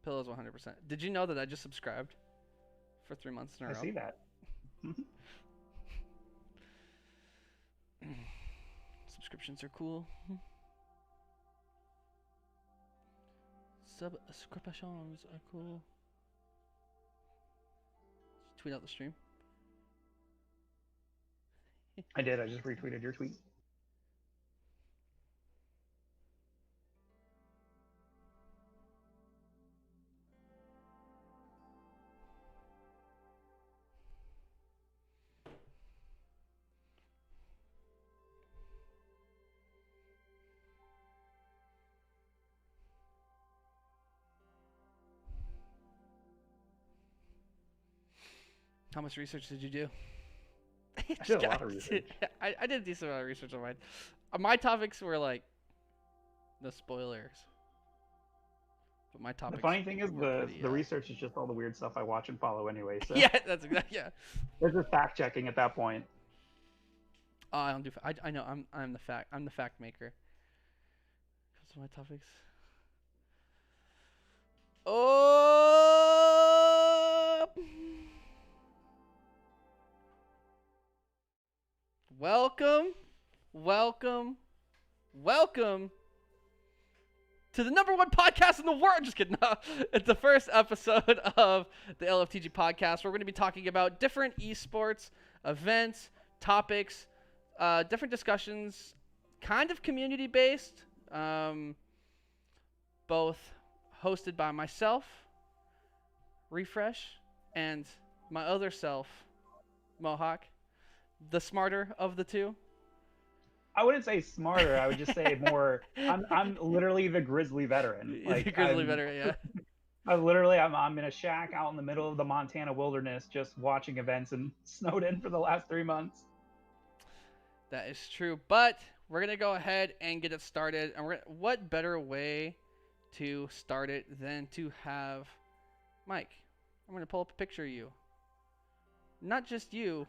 Pillows 100%. Did you know that I just subscribed for 3 months in a I row? see that. Subscriptions are cool. Subscriptions are cool. Tweet out the stream. I did. I just retweeted your tweet. How much research did you do? I did a lot of research. I did a decent amount of research on mine. My topics were like the spoilers. But my The topics funny thing is, were the research is just all the weird stuff I watch and follow anyway. So yeah, that's exactly there's just fact checking at that point. Oh, I don't do. I know. I'm the fact maker. What's my topics? Oh. Welcome to the #1 podcast in the world. Just kidding. No, it's the first episode of the LFTG Podcast. We're going to be talking about different esports events, topics, different discussions, kind of community-based, both hosted by myself, Refresh, and my other self, Mohawk, the smarter of the two. I wouldn't say smarter. I would just say more. I'm literally the grizzly veteran. Like, the grizzly veteran, yeah. I'm in a shack out in the middle of the Montana wilderness, just watching events and snowed in for the last 3 months. That is true, but we're gonna go ahead and get it started. And what better way to start it than to have Mike? I'm gonna pull up a picture of you. Not just you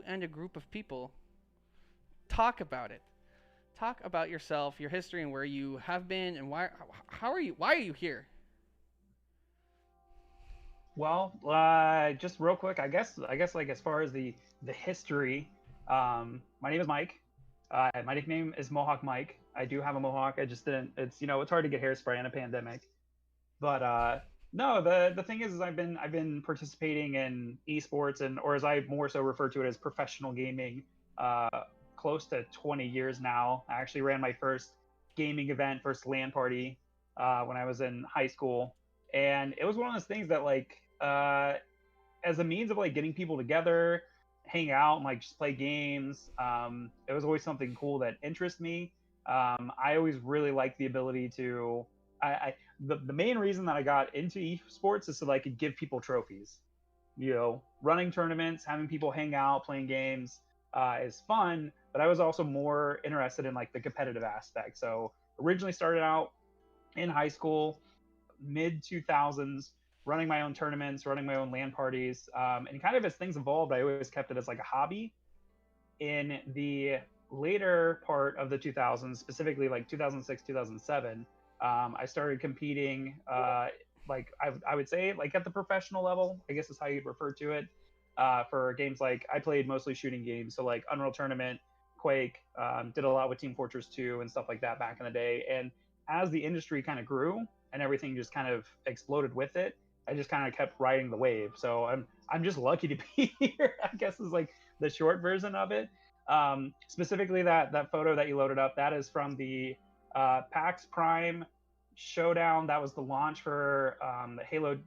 and a group of people. Talk about it. Talk about yourself, your history, and where you have been, and why are you here? Well, just real quick, I guess like as far as the history, my name is Mike. My nickname is Mohawkmike. I do have a mohawk. I just didn't. It's it's hard to get hairspray in a pandemic. But no, the thing is I've been participating in esports or as I more so refer to it as professional gaming, close to 20 years now. I actually ran my first gaming event, first LAN party, when I was in high school, and it was one of those things that as a means of like getting people together, hang out and like just play games. It was always something cool that interests me. I always really liked the ability to. The main reason that I got into esports is so that I could give people trophies. Running tournaments, having people hang out, playing games is fun. But I was also more interested in like the competitive aspect. So originally started out in high school, mid 2000s, running my own tournaments, running my own LAN parties, and kind of as things evolved, I always kept it as like a hobby. In the later part of the 2000s, specifically like 2006, 2007, I started competing, like I would say like at the professional level, I guess is how you'd refer to it, for games like I played mostly shooting games, so like Unreal Tournament, Quake, did a lot with Team Fortress 2 and stuff like that back in the day. And as the industry kind of grew and everything just kind of exploded with it, I just kind of kept riding the wave. So I'm just lucky to be here, I guess is like the short version of it. Specifically that photo that you loaded up, that is from the PAX Prime Showdown. That was the launch for the Halo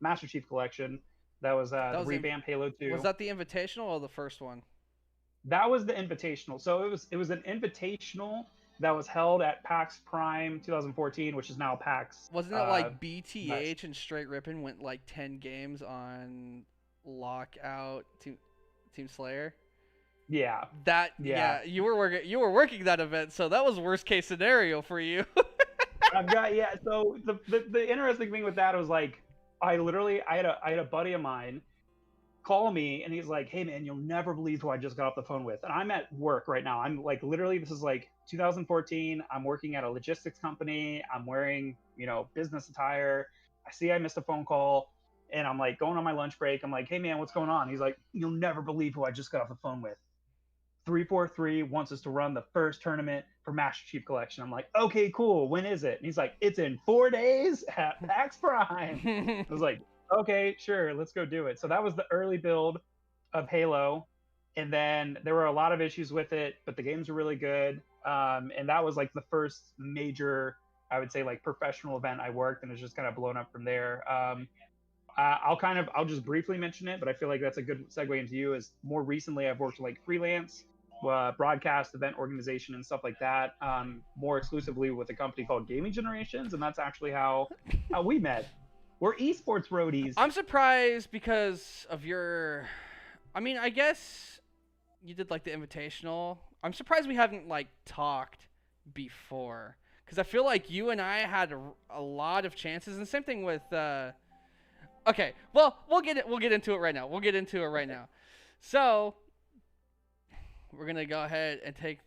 Master Chief Collection. That was the revamped Halo 2. Was that the invitational or the first one? That was the invitational. So it was an invitational that was held at PAX Prime 2014, which is now PAX. Wasn't it like BTH and Straight Rippin went like 10 games on Lockout Team Slayer? Yeah. Yeah. You were working that event, so that was worst case scenario for you. So the interesting thing with that was like I had a buddy of mine call me and he's like, "Hey man, you'll never believe who I just got off the phone with." And I'm at work right now. I'm like literally, this is like 2014. I'm working at a logistics company. I'm wearing business attire. I missed a phone call, and I'm like going on my lunch break. I'm like, hey man, what's going on? He's like, you'll never believe who I just got off the phone with. 343 wants us to run the first tournament for Master Chief Collection. I'm like, okay, cool. When is it? And he's like, it's in 4 days at PAX Prime. I was like, okay, sure, let's go do it. So that was the early build of Halo. And then there were a lot of issues with it, but the games were really good. And that was like the first major, I would say, like professional event I worked, and it's just kind of blown up from there. I'll just briefly mention it, but I feel like that's a good segue into you. Is more recently I've worked like freelance, broadcast, event organization, and stuff like that. More exclusively with a company called Gaming Generations, and that's actually how we met. We're esports roadies. I'm surprised because of your. I mean, I guess you did like the invitational. I'm surprised we haven't like talked before, because I feel like you and I had a lot of chances, and same thing with. Okay, well, we'll get into it right now. So, we're going to go ahead and take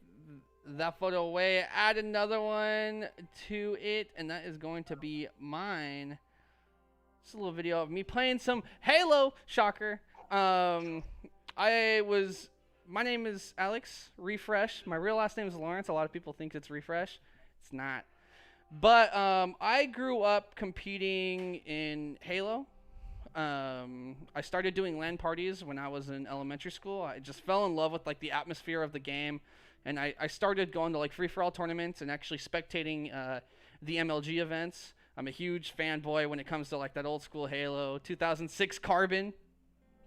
that photo away, add another one to it, and that is going to be mine. It's a little video of me playing some Halo, shocker. My name is Alex, Refresh. My real last name is Lawrence. A lot of people think it's Refresh. It's not. But I grew up competing in Halo. I started doing LAN parties when I was in elementary school. I just fell in love with like the atmosphere of the game, and I started going to like free-for-all tournaments and actually spectating the MLG events. I'm a huge fanboy when it comes to like that old school Halo 2006 Carbon.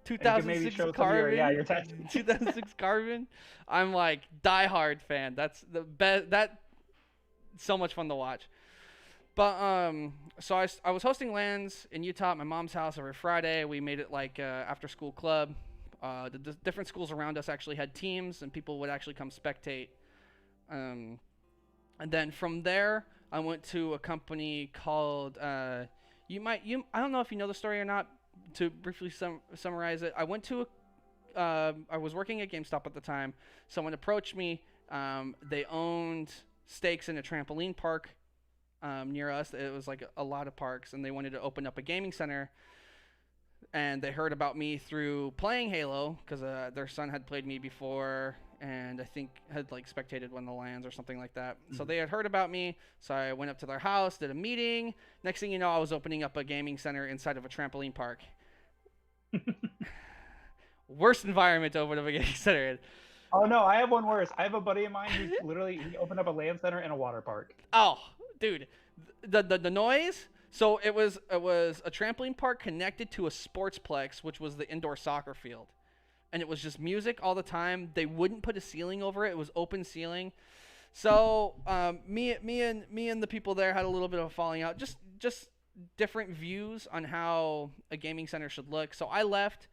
2006 Carbon. Yeah, your text. 2006 Carbon. I'm like diehard fan. That's the best. That's so much fun to watch. But so I was hosting LANs in Utah at my mom's house every Friday. We made it like after school club. The different schools around us actually had teams, and people would actually come spectate. And then from there, I went to a company called I don't know if you know the story or not. To briefly summarize it, I went to I was working at GameStop at the time. Someone approached me. They owned stakes in a trampoline park near us. It was like a lot of parks, and they wanted to open up a gaming center. And they heard about me through playing Halo because their son had played me before, and I think had like spectated one of the LANs or something like that. Mm-hmm. So they had heard about me. So I went up to their house, did a meeting. Next thing you know, I was opening up a gaming center inside of a trampoline park. Worst environment to open up a gaming center in. Oh no, I have one worse. I have a buddy of mine who he opened up a LAN center in a water park. Oh, dude, the noise. So it was a trampoline park connected to a sportsplex, which was the indoor soccer field, and it was just music all the time. They wouldn't put a ceiling over it; it was open ceiling. So me and the people there had a little bit of a falling out. Just different views on how a gaming center should look. So I left,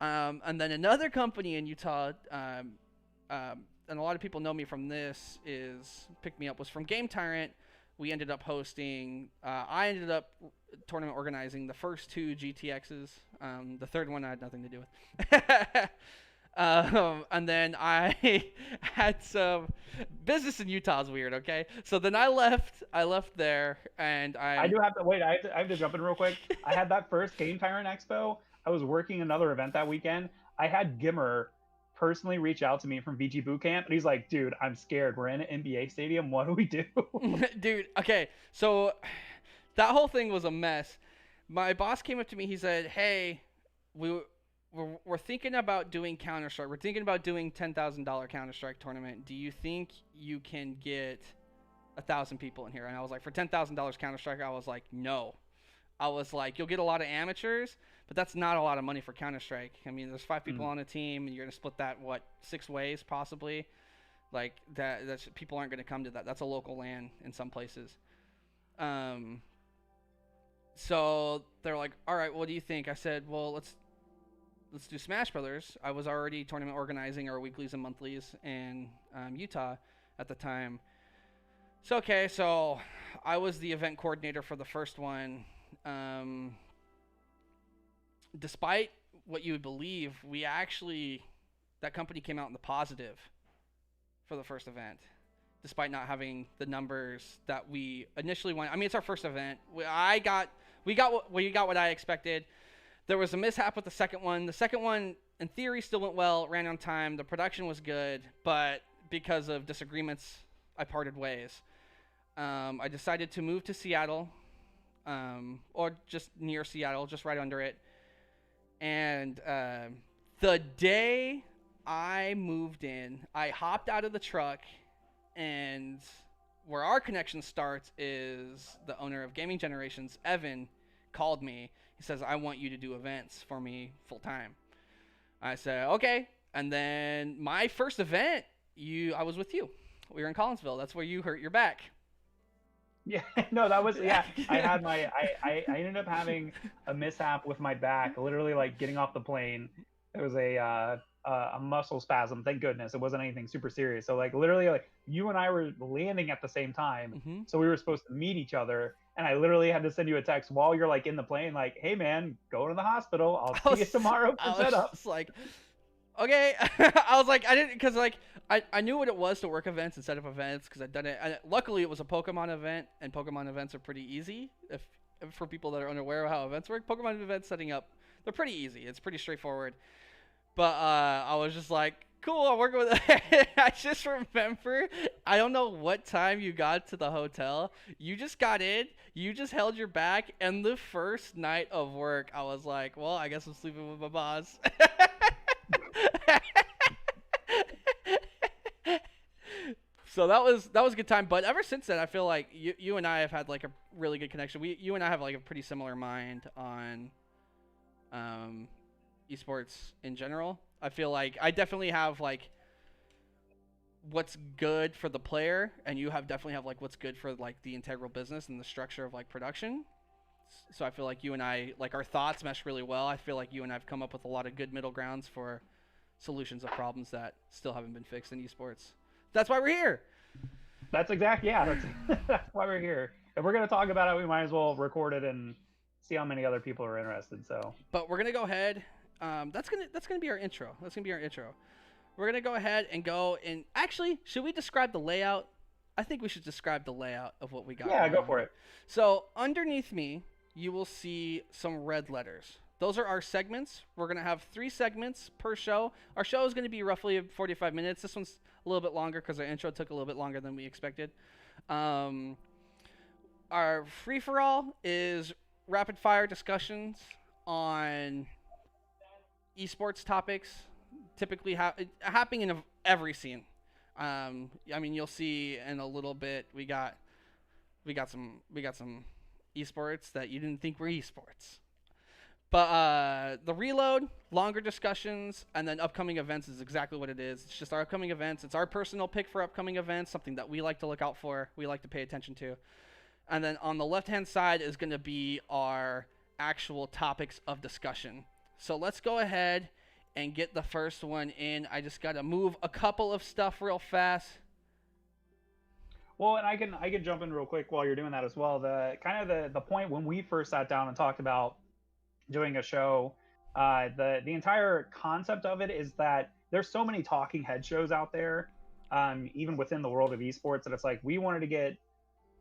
and then another company in Utah, and a lot of people know me from this, picked me up, was from Game Tyrant. We ended up hosting, I ended up tournament organizing the first 2 GTXs. The third one I had nothing to do with. And then I had some business in Utah is weird, okay? So then I left there, and I do have to wait. I have to jump in real quick. I had that first Game Tyrant Expo. I was working another event that weekend. I had Gimmer personally reach out to me from VG Boot Camp, and he's like, dude, I'm scared. We're in an NBA stadium. What do we do? Dude, okay. So that whole thing was a mess. My boss came up to me. He said, hey, we're thinking about doing Counter-Strike. We're thinking about doing $10,000 Counter-Strike tournament. Do you think you can get 1,000 people in here? And I was like, for $10,000 Counter-Strike, I was like, no. I was like, you'll get a lot of amateurs, but that's not a lot of money for Counter-Strike. I mean, there's 5 people on a team, and you're going to split that, 6 ways possibly? Like, that's people aren't going to come to that. That's a local LAN in some places. So they're like, all right, what do you think? I said, well, let's do Smash Brothers. I was already tournament organizing our weeklies and monthlies in Utah at the time. So I was the event coordinator for the first one. Despite what you would believe, that company came out in the positive for the first event, despite not having the numbers that we initially wanted. I mean, it's our first event. I got we got what I expected. There was a mishap with the second one. The second one, in theory, still went well, ran on time. The production was good, but because of disagreements, I parted ways. I decided to move to Seattle, or just near Seattle, just right under it. And the day I moved in, I hopped out of the truck, and where our connection starts is the owner of Gaming Generations, Evan, called me. He says, I want you to do events for me full time. I said, okay. And then my first event, I was with you. We were in Collinsville. That's where you hurt your back. Yeah, no, that was, yeah. I ended up having a mishap with my back, literally like getting off the plane. It was a muscle spasm. Thank goodness it wasn't anything super serious. So like literally, like you and I were landing at the same time, so we were supposed to meet each other. And I literally had to send you a text while you're like in the plane, like, "Hey man, go to the hospital. I'll see you tomorrow for setup." Just like, okay. I was like, I didn't, because like I knew what it was to work events and set up events because I'd done it. Luckily, it was a Pokemon event, and Pokemon events are pretty easy. If for people that are unaware of how events work, Pokemon events setting up, they're pretty easy. It's pretty straightforward. But I was just like, cool, I'm working with it. I just remember, I don't know what time you got to the hotel. You just got in, you just held your back, and the first night of work, I was like, well, I guess I'm sleeping with my boss. So that was a good time. But ever since then, I feel like you and I have had like a really good connection. You and I have like a pretty similar mind on esports in general. I feel like I definitely have like what's good for the player, and you definitely have like what's good for like the integral business and the structure of like production. So I feel like you and I, like, our thoughts mesh really well. I feel like you and I have come up with a lot of good middle grounds for solutions of problems that still haven't been fixed in esports. That's why we're here. That's exactly, yeah. That's why we're here. If we're gonna talk about it, we might as well record it and see how many other people are interested. So, but we're gonna go ahead. That's gonna be our intro. We're gonna go ahead and actually, should we describe the layout? I think we should describe the layout of what we got. Yeah, go for it. So underneath me, you will see some red letters. Those are our segments. We're going to have 3 segments per show. Our show is going to be roughly 45 minutes. This one's a little bit longer because our intro took a little bit longer than we expected. Our free-for-all is rapid-fire discussions on esports topics, typically happening in every scene. I mean, you'll see in a little bit we got some esports that you didn't think were esports. But the reload, longer discussions, and then upcoming events is exactly what it is. It's just our upcoming events. It's our personal pick for upcoming events, something that we like to look out for, we like to pay attention to. And then on the left-hand side is going to be our actual topics of discussion. So let's go ahead and get the first one in. I just got to move a couple of stuff real fast. Well, and I can jump in real quick while you're doing that as well. The point when we first sat down and talked about doing a show, the entire concept of it is that there's so many talking head shows out there, even within the world of esports, that it's like we wanted to get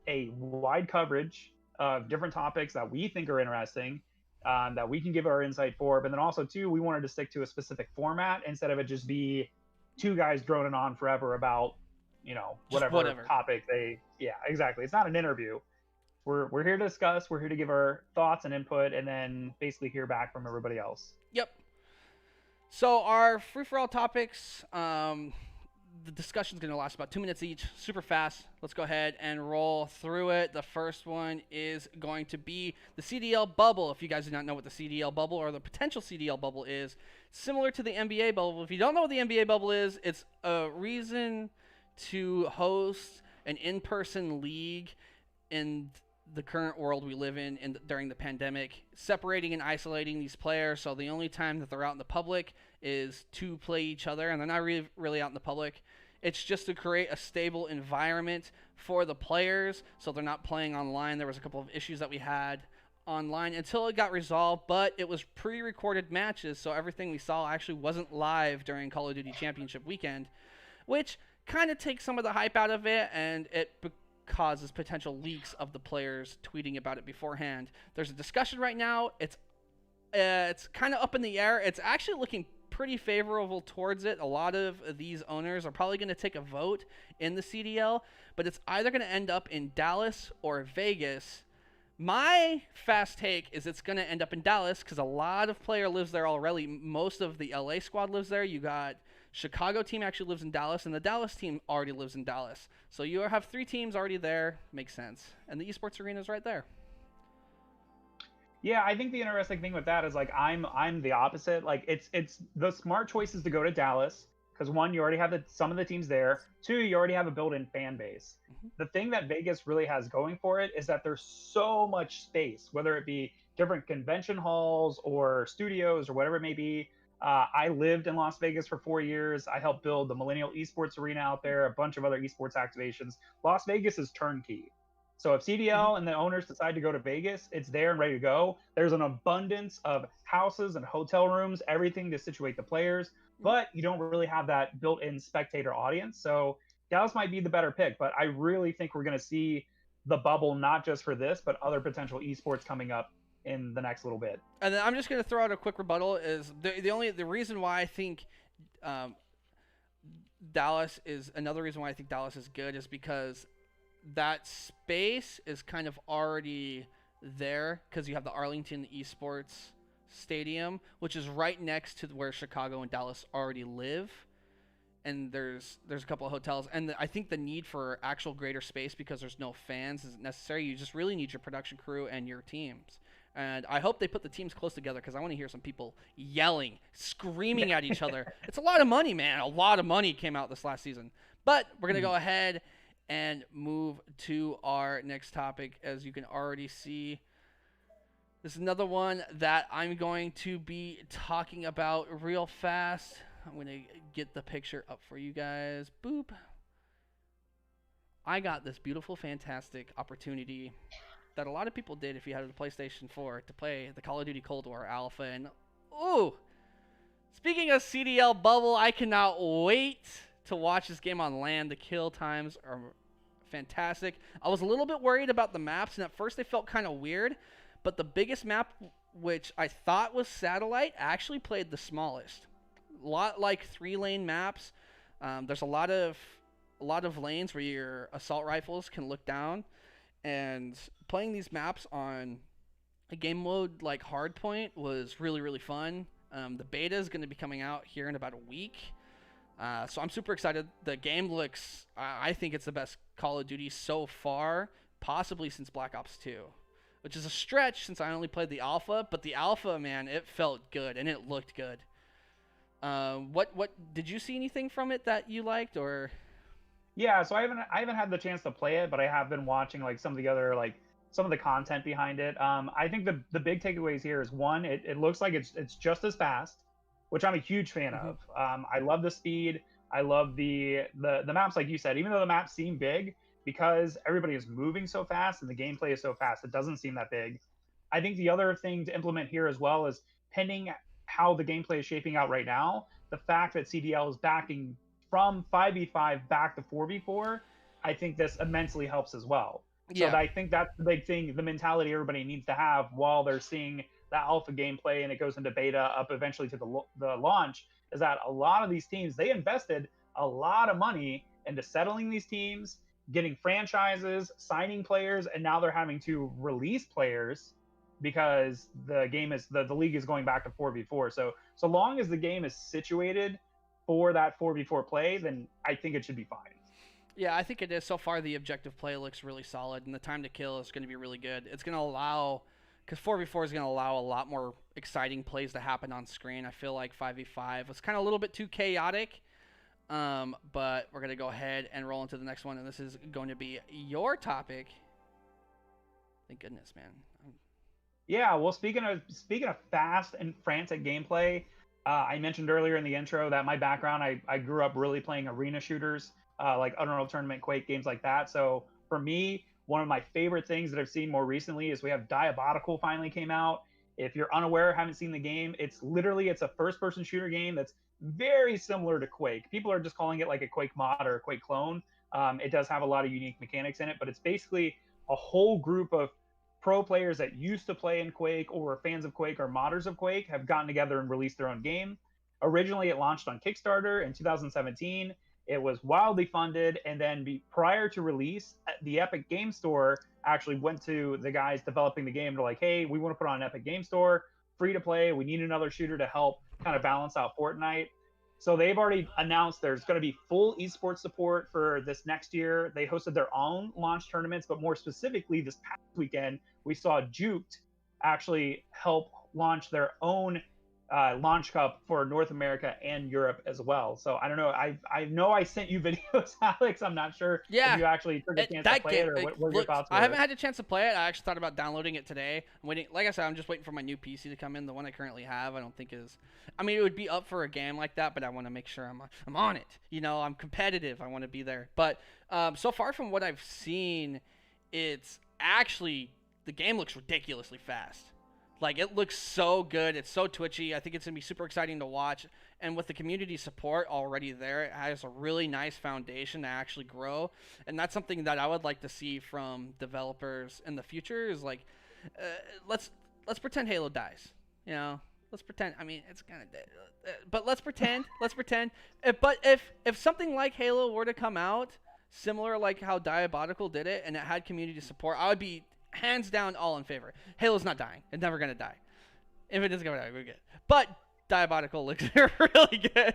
a wide coverage of different topics that we think are interesting, that we can give our insight for, but then also too, we wanted to stick to a specific format instead of it just be 2 guys droning on forever about, you know, whatever topic yeah, exactly. It's not an interview. We're here to discuss, we're here to give our thoughts and input, and then basically hear back from everybody else. Yep. So our free-for-all topics, the discussion's going to last about 2 minutes each, super fast. Let's go ahead and roll through it. The first one is going to be the Cdl Bubble. If you guys do not know what the Cdl Bubble or the potential Cdl Bubble is, similar to the NBA Bubble. If you don't know what the NBA Bubble is, it's a reason to host an in-person league in the current world we live in during the pandemic, separating and isolating these players, so the only time that they're out in the public is to play each other, and they're not really out in the public. It's just to create a stable environment for the players, so they're not playing online. There was a couple of issues that we had online until it got resolved, but it was pre-recorded matches, so everything we saw actually wasn't live during Call of Duty Championship weekend, which kind of takes some of the hype out of it, and it causes potential leaks of the players tweeting about it beforehand. There's a discussion right now. It's kind of up in the air. It's actually looking pretty favorable towards it. A lot of these owners are probably going to take a vote in the CDL, but it's either going to end up in Dallas or Vegas. My fast take is it's going to end up in Dallas because a lot of player lives there already. Most of the LA squad lives there. You got Chicago team actually lives in Dallas, and the Dallas team already lives in Dallas. So you have 3 teams already there. Makes sense. And the esports arena is right there. Yeah, I think the interesting thing with that is like I'm the opposite. Like it's the smart choice is to go to Dallas because 1, you already have some of the teams there. 2, you already have a built-in fan base. Mm-hmm. The thing that Vegas really has going for it is that there's so much space, whether it be different convention halls or studios or whatever it may be. I lived in Las Vegas for 4 years. I helped build the Millennial Esports Arena out there, a bunch of other esports activations. Las Vegas is turnkey. So if CDL and the owners decide to go to Vegas, it's there and ready to go. There's an abundance of houses and hotel rooms, everything to situate the players, but you don't really have that built-in spectator audience. So Dallas might be the better pick, but I really think we're going to see the bubble, not just for this, but other potential esports coming up in the next little bit. And then I'm just going to throw out a quick rebuttal is the reason why I think Dallas is good is because that space is kind of already there because you have the Arlington Esports Stadium, which is right next to where Chicago and Dallas already live. And there's a couple of hotels. And I think the need for actual greater space because there's no fans isn't necessary. You just really need your production crew and your teams. And I hope they put the teams close together because I want to hear some people yelling, screaming at each other. It's a lot of money, man. A lot of money came out this last season. But we're going to go ahead and move to our next topic. As you can already see, this is another one that I'm going to be talking about real fast. I'm going to get the picture up for you guys. Boop. I got this beautiful, fantastic opportunity that a lot of people did if you had a PlayStation 4 to play the Call of Duty Cold War Alpha. And, ooh, speaking of Cdl Bubble, I cannot wait to watch this game on LAN. The kill times are fantastic. I was a little bit worried about the maps, and at first they felt kind of weird, but the biggest map, which I thought was Satellite, actually played the smallest. A lot like 3-lane maps. There's a lot of lanes where your assault rifles can look down, and playing these maps on a game mode like Hardpoint was really, really fun. The beta is going to be coming out here in about a week. So I'm super excited. The game looks, I think it's the best Call of Duty so far, possibly since Black Ops 2, which is a stretch since I only played the alpha, but the alpha, man, it felt good and it looked good. What did you see anything from it that you liked or? Yeah, so I haven't had the chance to play it, but I have been watching like some of the other some of the content behind it. I think the big takeaways here is 1, it looks like it's just as fast, which I'm a huge fan of. I love the speed. I love the maps, like you said, even though the maps seem big, because everybody is moving so fast and the gameplay is so fast, it doesn't seem that big. I think the other thing to implement here as well is pending how the gameplay is shaping out right now, the fact that CDL is backing from 5v5 back to 4v4, I think this immensely helps as well. Yeah. So I think that's the big thing, the mentality everybody needs to have while they're seeing the alpha gameplay and it goes into beta up eventually to the launch, is that a lot of these teams, they invested a lot of money into settling these teams, getting franchises, signing players, and now they're having to release players because the game is the league is going back to 4v4. So long as the game is situated for that 4v4 play, then I think it should be fine. Yeah, I think it is. So far, the objective play looks really solid, and the time to kill is going to be really good. It's going to allow, because 4v4 is going to allow a lot more exciting plays to happen on screen. I feel like 5v5 was kind of a little bit too chaotic, but we're going to go ahead and roll into the next one, and this is going to be your topic. Thank goodness, man. Yeah, well, speaking of fast and frantic gameplay, I mentioned earlier in the intro that my background, I grew up really playing arena shooters, like Unreal Tournament, Quake, games like that. So for me, one of my favorite things that I've seen more recently is we have Diabolical finally came out. If you're unaware, haven't seen the game, it's a first-person shooter game that's very similar to Quake. People are just calling it like a Quake mod or a Quake clone, It does have a lot of unique mechanics in it, but it's basically a whole group of pro players that used to play in Quake or were fans of Quake or modders of Quake have gotten together and released their own game. Originally, it launched on Kickstarter in 2017. It was wildly funded, and then prior to release, the Epic Game Store actually went to the guys developing the game. They're like, hey, we want to put on an Epic Game Store, free to play. We need another shooter to help kind of balance out Fortnite. So they've already announced there's going to be full esports support for this next year. They hosted their own launch tournaments, but more specifically, this past weekend, we saw Juked actually help launch their own launch cup for North America and Europe as well. So I don't know. I know I sent you videos, Alex. I'm not sure if you actually took a chance to play it or what your thoughts were. I haven't had a chance to play it. I actually thought about downloading it today. I'm waiting. Like I said, I'm just waiting for my new PC to come in. The one I currently have, I don't think is. I mean, it would be up for a game like that, but I want to make sure I'm on it. You know, I'm competitive. I want to be there. But so far from what I've seen, it's actually the game looks ridiculously fast. Like, it looks so good. It's so twitchy. I think it's going to be super exciting to watch. And with the community support already there, it has a really nice foundation to actually grow. And that's something that I would like to see from developers in the future is, like, let's pretend Halo dies. You know? Let's pretend. I mean, it's going to... but let's pretend. Let's pretend. But if something like Halo were to come out, similar like how Diabolical did it, and it had community support, I would be... hands down, all in favor. Halo's not dying. It's never going to die. If it is going to die, we're good. But Diabolical looks really good.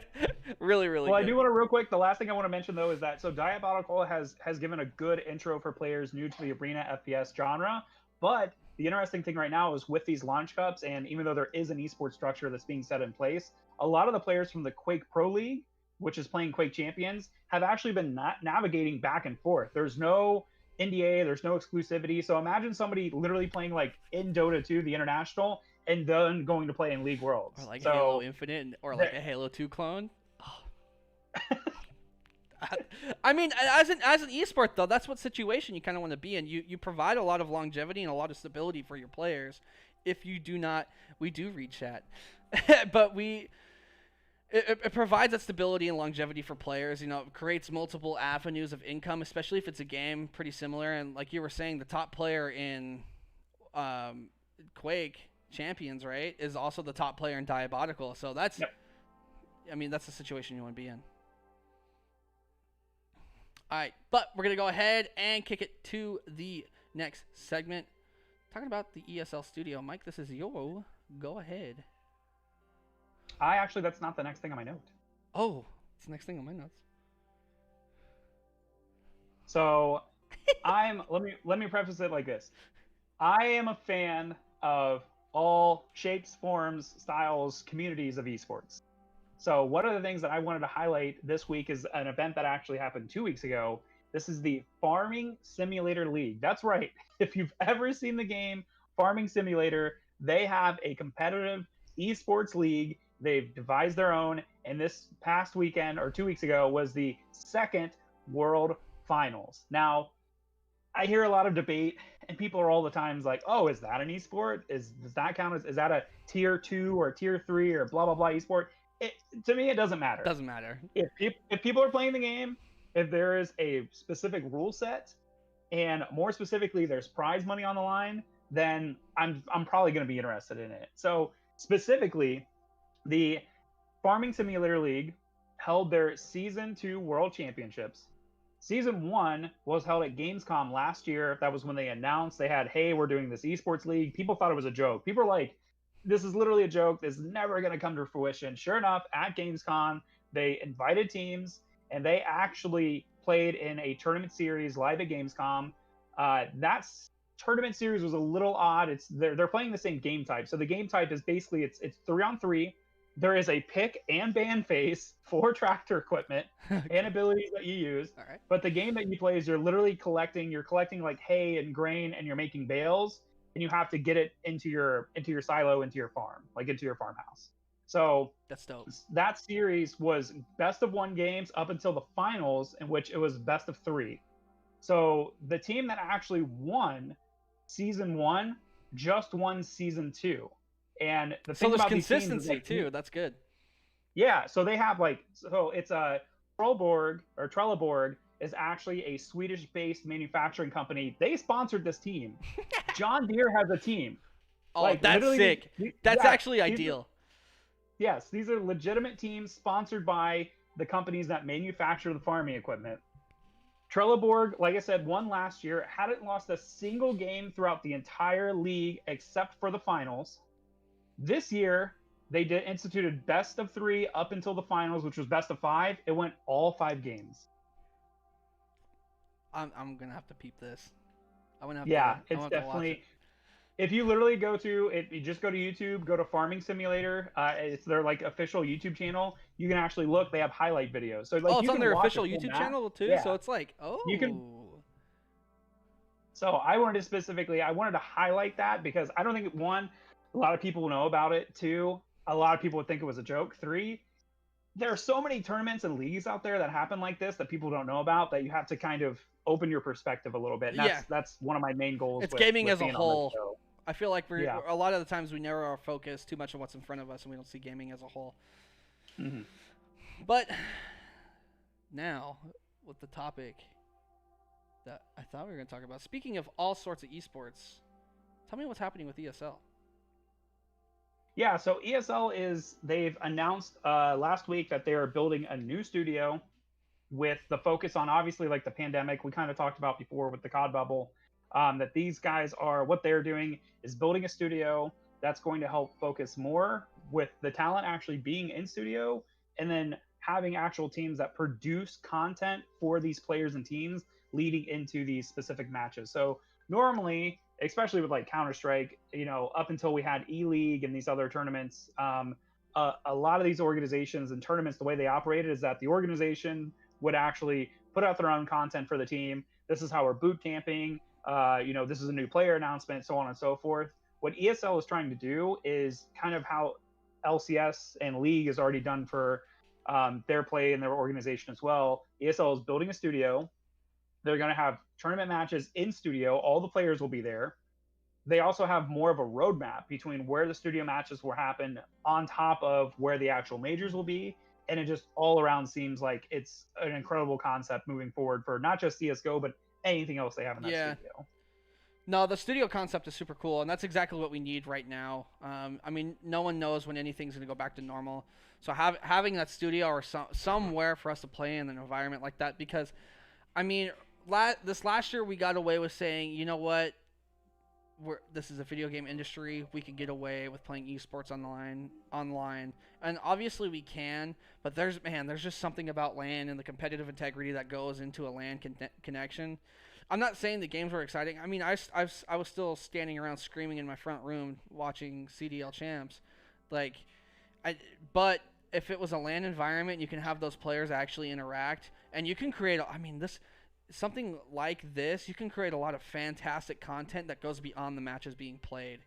Really, really well, good. I do want to real quick, the last thing I want to mention, though, is that so Diabolical has given a good intro for players new to the arena FPS genre. But the interesting thing right now is with these launch cups, and even though there is an esports structure that's being set in place, a lot of the players from the Quake Pro League, which is playing Quake Champions, have actually been navigating back and forth. There's no NDA, there's no exclusivity. So imagine somebody literally playing like in Dota 2, the international, and then going to play in League Worlds. Or like Halo Infinite, or like a Halo 2 clone. Oh. I mean, as an esport though, that's what situation you kind of want to be in. You provide a lot of longevity and a lot of stability for your players. If you do not, we do read chat, but It provides that stability and longevity for players. You know, it creates multiple avenues of income, especially if it's a game pretty similar. And like you were saying, the top player in Quake Champions, right, is also the top player in Diabolical. So that's, yep. I mean, that's the situation you want to be in. All right, but we're going to go ahead and kick it to the next segment. Talking about the ESL Studio. Mike, this is your go ahead. That's not the next thing on my note. Oh, it's the next thing on my notes. So, let me preface it like this. I am a fan of all shapes, forms, styles, communities of esports. So, one of the things that I wanted to highlight this week is an event that actually happened 2 weeks ago. This is the Farming Simulator League. That's right. If you've ever seen the game Farming Simulator, they have a competitive esports league. They've devised their own, and this past weekend, or 2 weeks ago, was the second World Finals. Now, I hear a lot of debate, and people are all the times like, oh, is that an esport? Does that count as, is that a tier 2 or tier 3 or blah, blah, blah esport? To me, it doesn't matter. Doesn't matter. If people are playing the game, if there is a specific rule set, and more specifically, there's prize money on the line, then I'm probably going to be interested in it. So specifically, the Farming Simulator League held their Season 2 World Championships. Season 1 was held at Gamescom last year. That was when they announced they had, hey, we're doing this esports league. People thought it was a joke. People were like, this is literally a joke. This is never going to come to fruition. Sure enough, at Gamescom, they invited teams, and they actually played in a tournament series live at Gamescom. That tournament series was a little odd. They're playing the same game type. So the game type is basically it's 3-on-3. There is a pick and ban phase for tractor equipment and abilities that you use. All right. But the game that you play is you're literally collecting like hay and grain, and you're making bales, and you have to get it into your silo, into your farm, like into your farmhouse. So that's dope. That series was best of 1 games up until the finals, in which it was best of 3. So the team that actually won Season 1 just won Season 2. And the thing about consistency these teams too. That's good. Yeah, so they have it's a Trelleborg is actually a Swedish-based manufacturing company. They sponsored this team. John Deere has a team. Oh, Like, that's literally, sick. That's yeah, actually ideal. Yes, these are legitimate teams sponsored by the companies that manufacture the farming equipment. Trelleborg, like I said, won last year, hadn't lost a single game throughout the entire league except for the finals. This year, they instituted best of 3 up until the finals, which was best of 5. It went all 5 games. I'm gonna have to peep this. I'm gonna have Yeah, to. it's I'm gonna have to watch it. definitely. If you literally if you just go to YouTube, go to Farming Simulator, it's their like official YouTube channel. You can actually look; they have highlight videos. So like, Oh, it's you on can their watch official a full YouTube match. channel too. Yeah. So it's like, oh. You can. So I wanted to highlight that because I don't think one, a lot of people know about it. 2, a lot of people would think it was a joke. 3, there are so many tournaments and leagues out there that happen like this that people don't know about that you have to kind of open your perspective a little bit. And that's one of my main goals. It's gaming as a being on whole. this show. I feel like a lot of the times we narrow our focus too much on what's in front of us and we don't see gaming as a whole. Mm-hmm. But now, with the topic that I thought we were going to talk about, speaking of all sorts of esports, tell me what's happening with ESL. Yeah, so they've announced last week that they are building a new studio with the focus on obviously like the pandemic we kind of talked about before with the COD bubble. That these guys what they're doing is building a studio that's going to help focus more with the talent actually being in studio, and then having actual teams that produce content for these players and teams leading into these specific matches. So normally, especially with like Counter-Strike, up until we had E-League and these other tournaments, a lot of these organizations and tournaments, the way they operated is that the organization would actually put out their own content for the team. This is how we're boot camping. This is a new player announcement, so on and so forth. What ESL is trying to do is kind of how LCS and League has already done for their play and their organization as well. ESL is building a studio. They're going to have tournament matches in studio. All the players will be there. They also have more of a roadmap between where the studio matches will happen on top of where the actual majors will be. And it just all around seems like it's an incredible concept moving forward for not just CSGO, but anything else they have in that studio. No, the studio concept is super cool, and that's exactly what we need right now. I mean, no one knows when anything's going to go back to normal. So having that studio or somewhere for us to play in an environment like that, because, I mean, this last year we got away with saying, you know what, this is a video game industry. We can get away with playing esports online, and obviously we can. But there's just something about LAN and the competitive integrity that goes into a LAN connection. I'm not saying the games were exciting. I mean, I was still standing around screaming in my front room watching Cdl champs, but if it was a LAN environment, you can have those players actually interact, and you can create. Something like this, you can create a lot of fantastic content that goes beyond the matches being played,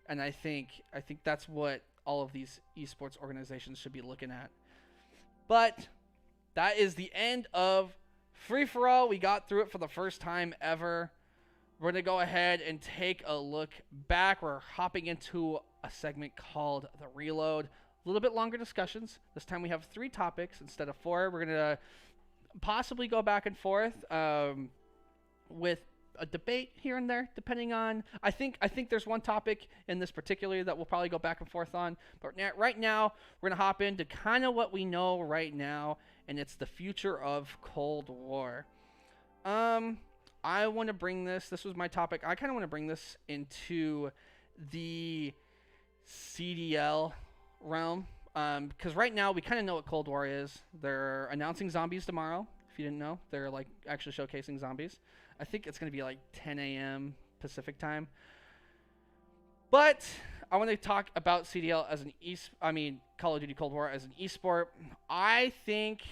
and I think that's what all of these esports organizations should be looking at. But that is the end of Free For All. We got through it for the first time ever. We're gonna go ahead and take a look back. We're hopping into a segment called The Reload. A little bit longer discussions. This time we have 3 topics instead of 4. We're gonna possibly go back and forth with a debate here and there, depending on. I think there's one topic in this particular that we'll probably go back and forth on. But right now, we're gonna hop into kind of what we know right now, and it's the future of Cold War. I want to bring this. This was my topic. I kind of want to bring this into the CDL realm. Because right now we kind of know what Cold War is. They're announcing zombies tomorrow. If you didn't know, they're like actually showcasing zombies. I think it's going to be like 10 a.m. Pacific time. But I want to talk about CDL as Call of Duty Cold War as an esport. I think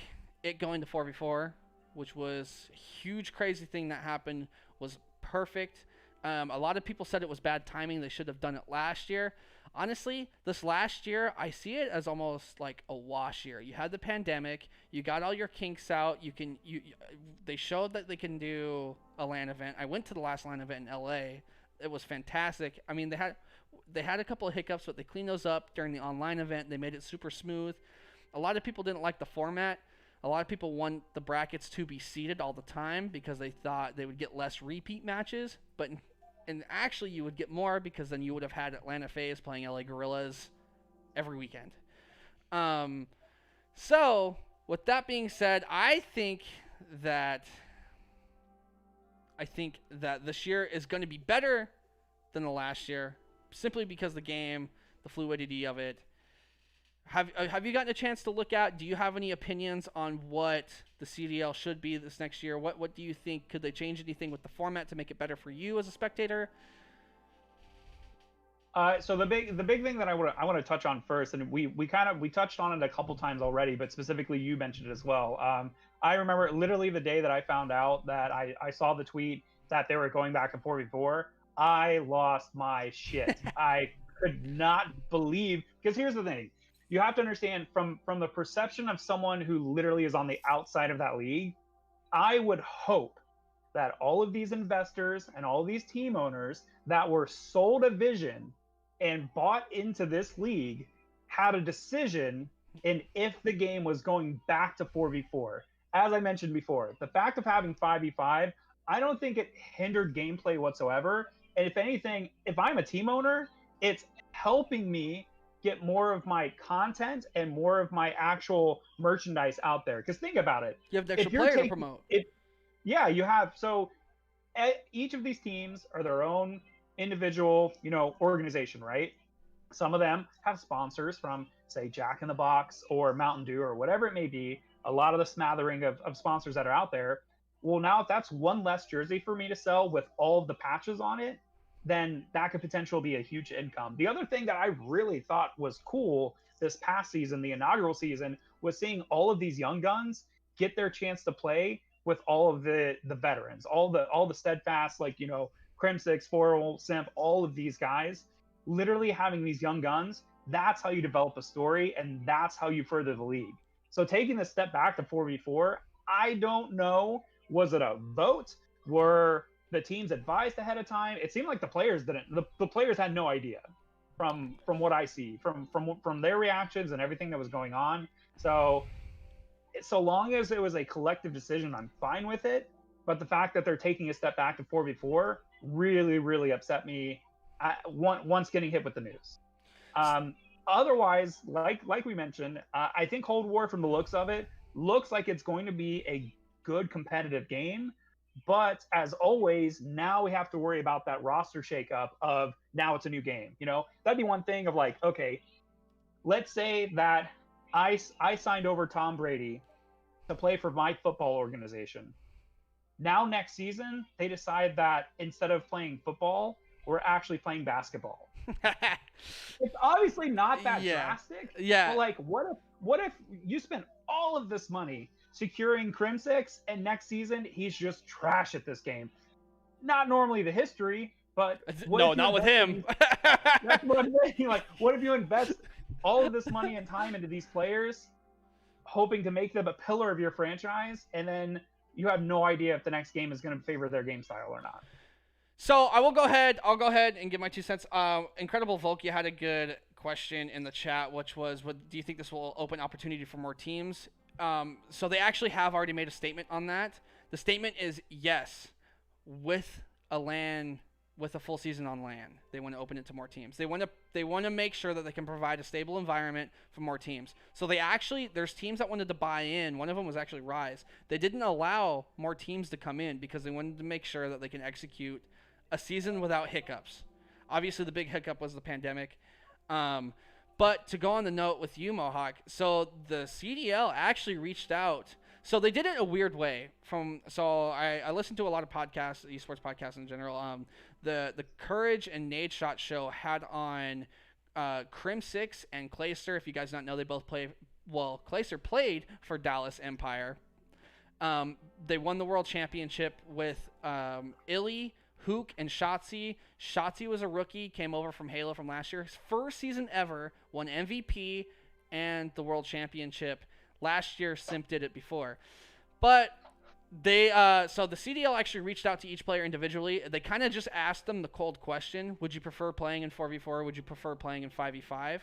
it going to 4v4, which was a huge crazy thing that happened, was perfect. A lot of people said it was bad timing. They should have done it last year. Honestly, this last year, I see it as almost like a wash year. You had the pandemic. You got all your kinks out. They showed that they can do a LAN event. I went to the last LAN event in LA. It was fantastic. I mean, they had a couple of hiccups, but they cleaned those up during the online event. They made it super smooth. A lot of people didn't like the format. A lot of people want the brackets to be seeded all the time because they thought they would get less repeat matches, but and actually you would get more because then you would have had Atlanta FaZe playing LA Gorillas every weekend. So with that being said, I think that this year is going to be better than the last year, simply because the game, the fluidity of it. Have you gotten a chance to look at? Do you have any opinions on what the CDL should be this next year? What do you think? Could they change anything with the format to make it better for you as a spectator? So the big thing that I want to touch on first, and we touched on it a couple times already, but specifically you mentioned it as well. I remember literally the day that I found out that I saw the tweet that they were going back to 4v4. I lost my shit. I could not believe, because here's the thing. You have to understand, from the perception of someone who literally is on the outside of that league, I would hope that all of these investors and all of these team owners that were sold a vision and bought into this league had a decision in if the game was going back to 4v4. As I mentioned before, the fact of having 5v5, I don't think it hindered gameplay whatsoever. And if anything, if I'm a team owner, it's helping me get more of my content and more of my actual merchandise out there. Because think about it. You have the extra player to promote. Yeah, you have. So each of these teams are their own individual, organization, right? Some of them have sponsors from, say, Jack in the Box or Mountain Dew or whatever it may be. A lot of the smattering of sponsors that are out there. Well, now if that's one less jersey for me to sell with all of the patches on it, then that could potentially be a huge income. The other thing that I really thought was cool this past season, the inaugural season, was seeing all of these young guns get their chance to play with all of the veterans, all the steadfast, like, Crim6, 4 Simp, all of these guys, literally having these young guns. That's how you develop a story, and that's how you further the league. So taking the step back to 4v4, I don't know, was it a vote? Were the teams advised ahead of time? It seemed like the players didn't. The players had no idea from what I see, from their reactions and everything that was going on. So long as it was a collective decision, I'm fine with it. But the fact that they're taking a step back to 4v4 really, really upset me once getting hit with the news. Otherwise, like we mentioned, I think Cold War, from the looks of it, looks like it's going to be a good competitive game. But as always, now we have to worry about that roster shakeup of now it's a new game. That'd be one thing of like, okay, let's say that I signed over Tom Brady to play for my football organization. Now next season, they decide that instead of playing football, we're actually playing basketball. It's obviously not that drastic. Yeah. But like, what if you spend all of this money securing Crim6 and next season he's just trash at this game? Not normally the history, but no, not with him. That's what I'm saying. Like, what if you invest all of this money and time into these players, hoping to make them a pillar of your franchise, and then you have no idea if the next game is going to favor their game style or not? So I'll go ahead and give my 2 cents. Incredible Volk, you had a good question in the chat, which was, do you think this will open opportunity for more teams? So they actually have already made a statement on that. The statement is yes, with a full season on LAN, they want to open it to more teams. They want to make sure that they can provide a stable environment for more teams. So there's teams that wanted to buy in. One of them was actually Rise. They didn't allow more teams to come in because they wanted to make sure that they can execute a season without hiccups. Obviously, the big hiccup was the pandemic. But to go on the note with you, Mohawk, so the CDL actually reached out. So they did it a weird way. I listened to a lot of podcasts, esports podcasts in general. The Courage and Nade Shot show had on Crim6 and Clayster. If you guys don't know, they both play. Well, Clayster played for Dallas Empire. They won the world championship with Illy, Hook, and Shotzi. Shotzi was a rookie, came over from Halo from last year. His first season ever, won MVP and the world championship. Last year, Simp did it before. But so the CDL actually reached out to each player individually. They kind of just asked them the cold question: would you prefer playing in 4v4? Would you prefer playing in 5v5?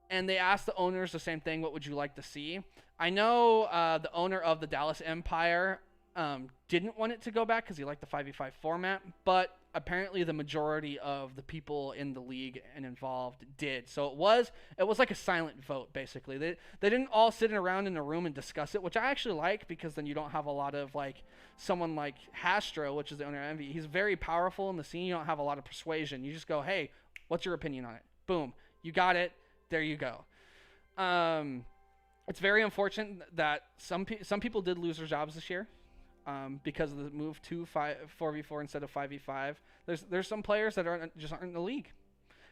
and they asked the owners the same thing. What would you like to see? I know the owner of the Dallas Empire didn't want it to go back because he liked the 5v5 format, but apparently the majority of the people in the league and involved did. So it was like a silent vote, basically. They didn't all sit around in a room and discuss it, which I actually like, because then you don't have a lot of like someone like Hastro, which is the owner of Envy. He's very powerful in the scene. You don't have a lot of persuasion. You just go, hey, what's your opinion on it? Boom, you got it. There you go. It's very unfortunate that some people did lose their jobs this year. Because of the move to 4v4 instead of 5v5. There's some players that aren't in the league,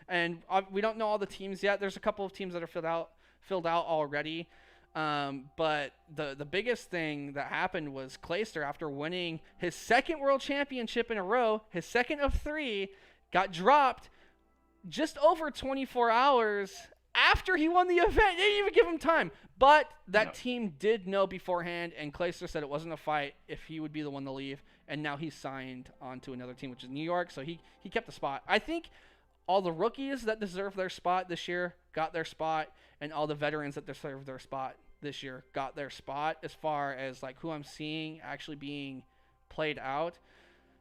and we don't know all the teams yet. There's a couple of teams that are filled out already, but the biggest thing that happened was Clayster, after winning his second world championship in a row, his second of 3, got dropped just over 24 hours after he won the event. They didn't even give him time. But that team did know beforehand, and Clayster said it wasn't a fight if he would be the one to leave, and now he's signed on to another team, which is New York, so he kept the spot. I think all the rookies that deserve their spot this year got their spot, and all the veterans that deserve their spot this year got their spot, as far as like who I'm seeing actually being played out.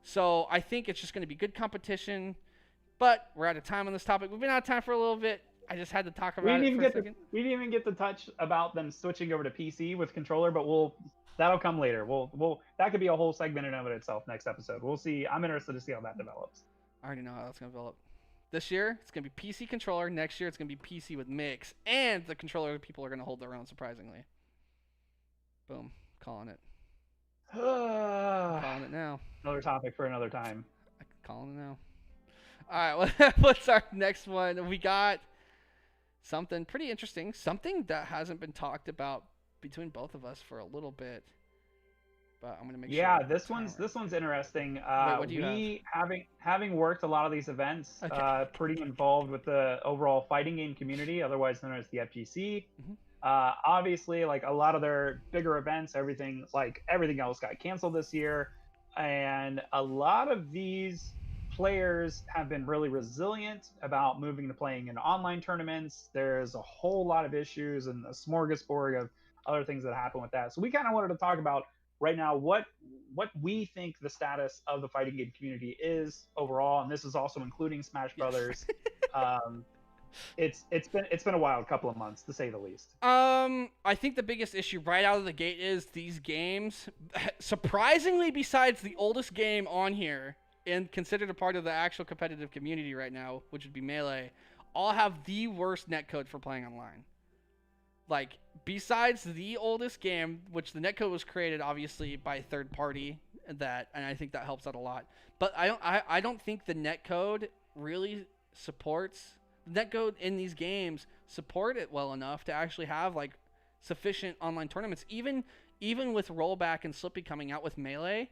So I think it's just going to be good competition, but we're out of time on this topic. We've been out of time for a little bit. I just had to talk about it for a second. We didn't even get to touch about them switching over to PC with controller, but that'll come later. That could be a whole segment in and of itself next episode. We'll see. I'm interested to see how that develops. I already know how that's going to develop. This year, it's going to be PC controller. Next year, it's going to be PC with mix. And the controller people are going to hold their own, surprisingly. Boom. Calling it. Calling it now. Another topic for another time. Calling it now. All right, what's our next one? We got something pretty interesting. Something that hasn't been talked about between both of us for a little bit. But I'm gonna make sure. Yeah, this one's interesting. What do you have? Having worked a lot of these events, okay. Pretty involved with the overall fighting game community, otherwise known as the FGC. Mm-hmm. Obviously, like a lot of their bigger events, everything else got canceled this year, and a lot of these players have been really resilient about moving to playing in online tournaments. There's a whole lot of issues and a smorgasbord of other things that happen with that. So we kind of wanted to talk about right now what we think the status of the fighting game community is overall, and this is also including Smash Brothers. It's been a wild couple of months, to say the least. I think the biggest issue right out of the gate is these games, surprisingly, besides the oldest game on here and considered a part of the actual competitive community right now, which would be Melee, all have the worst netcode for playing online. Like, besides the oldest game, which the netcode was created obviously by a third party, and I think that helps out a lot. But I don't think the netcode really supports netcode in these games support it well enough to actually have like sufficient online tournaments. Even with rollback and Slippy coming out with Melee,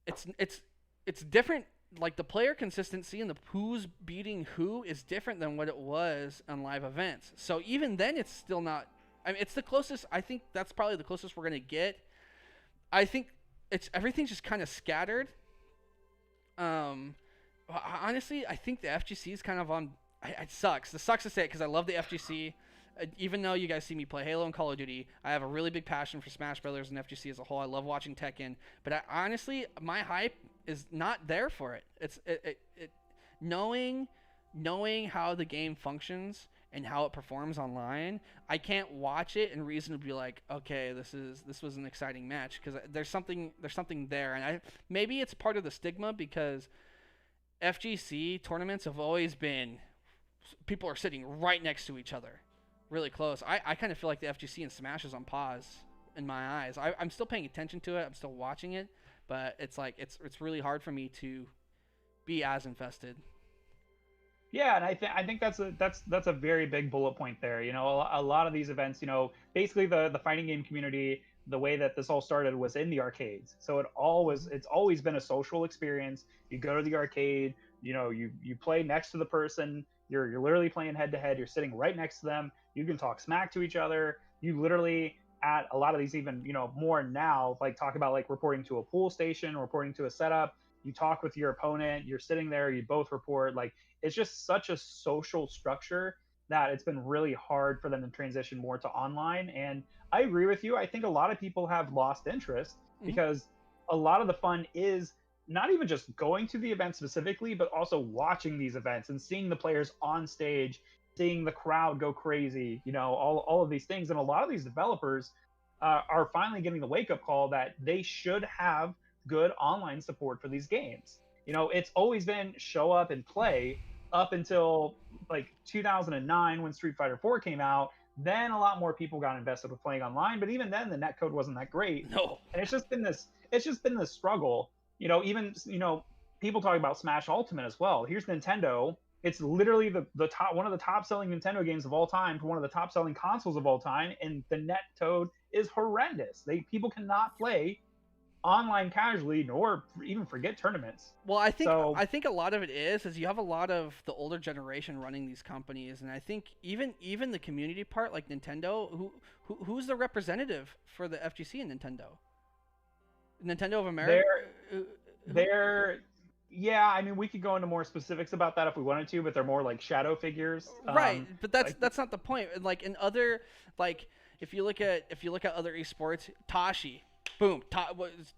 it's different. Like, the player consistency and the who's beating who is different than what it was on live events. So even then, it's still not. I mean, it's the closest. I think that's probably the closest we're gonna get. I think everything's just kind of scattered. Honestly, I think the FGC is kind of on. It sucks. It sucks to say it because I love the FGC. Even though you guys see me play Halo and Call of Duty, I have a really big passion for Smash Brothers and FGC as a whole. I love watching Tekken, but honestly, my hype is not there for it. It's knowing how the game functions and how it performs online. I can't watch it and reasonably be like, okay, this was an exciting match, because there's something there, and maybe it's part of the stigma because FGC tournaments have always been people are sitting right next to each other, really close. I kind of feel like the FGC and Smash is on pause in my eyes. I'm still paying attention to it. I'm still watching it, but it's like it's really hard for me to be as invested. Yeah, and I think that's a very big bullet point there. You know, a lot of these events, you know, basically the fighting game community, the way that this all started was in the arcades. So it's always been a social experience. You go to the arcade, you know, you play next to the person. You're literally playing head to head. You're sitting right next to them. You can talk smack to each other. You literally, at a lot of these, even, you know, more now, like talk about like reporting to a pool station, reporting to a setup. You talk with your opponent. You're sitting there. You both report. Like, it's just such a social structure that it's been really hard for them to transition more to online. And I agree with you. I think a lot of people have lost interest because a lot of the fun is not even just going to the event specifically, but also watching these events and seeing the players on stage, seeing the crowd go crazy, all of these things. And a lot of these developers are finally getting the wake-up call that they should have good online support for these games. It's always been show up and play up until like 2009 when Street Fighter 4 came out. Then a lot more people got invested with playing online, but even then the netcode wasn't that great. No. And it's just been this struggle. Even people talk about Smash Ultimate as well. Here's Nintendo. It's literally the top, one of the top selling Nintendo games of all time for one of the top selling consoles of all time, and the netcode is horrendous. People cannot play online casually, nor even forget tournaments. Well, I think a lot of it is you have a lot of the older generation running these companies, and I think even the community part, like Nintendo, who's the representative for the FGC in Nintendo of America? They're yeah, I mean, we could go into more specifics about that if we wanted to, but they're more like shadow figures. Right, but that's not the point. Like in other, like if you look at other esports, Tashi, boom,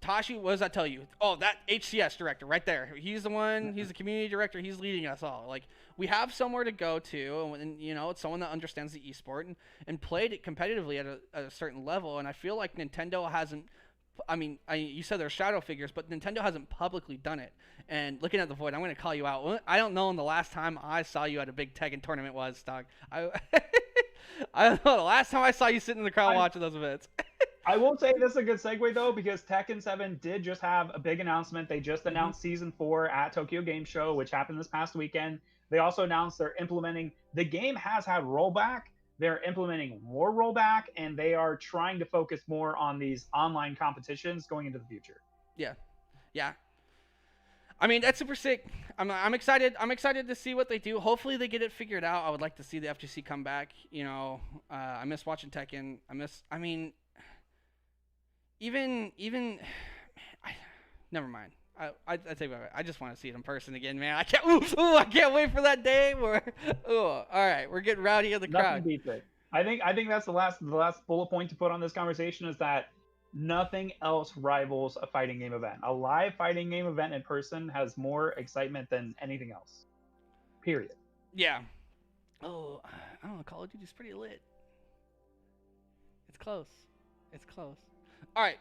Tashi, what does that tell you? Oh, that HCS director right there. He's the one. He's the community director. He's leading us all. Like we have somewhere to go to, and it's someone that understands the esport and played it competitively at a certain level. And I feel like Nintendo hasn't. I mean, you said they're shadow figures, but Nintendo hasn't publicly done it. And looking at the Void, I'm going to call you out. I don't know when the last time I saw you at a big Tekken tournament was, dog. I don't know. The last time I saw you sitting in the crowd watching those events. I will say this is a good segue, though, because Tekken 7 did just have a big announcement. They just announced Season 4 at Tokyo Game Show, which happened this past weekend. They also announced they're implementing – the game has had rollback. They're implementing more rollback, and they are trying to focus more on these online competitions going into the future. Yeah. I mean, that's super sick. I'm excited. I'm excited to see what they do. hopefully they get it figured out. I would like to see the FGC come back. I miss watching Tekken. Never mind. I take it back. I just want to see it in person again, man. I can't wait for that day where all right, we're getting rowdy in the crowd. Nothing beats it. I think that's the last bullet point to put on this conversation is that nothing else rivals a fighting game event. A live fighting game event in person has more excitement than anything else. Period. Yeah. Oh, I don't know. Call of Duty's pretty lit. It's close. All right.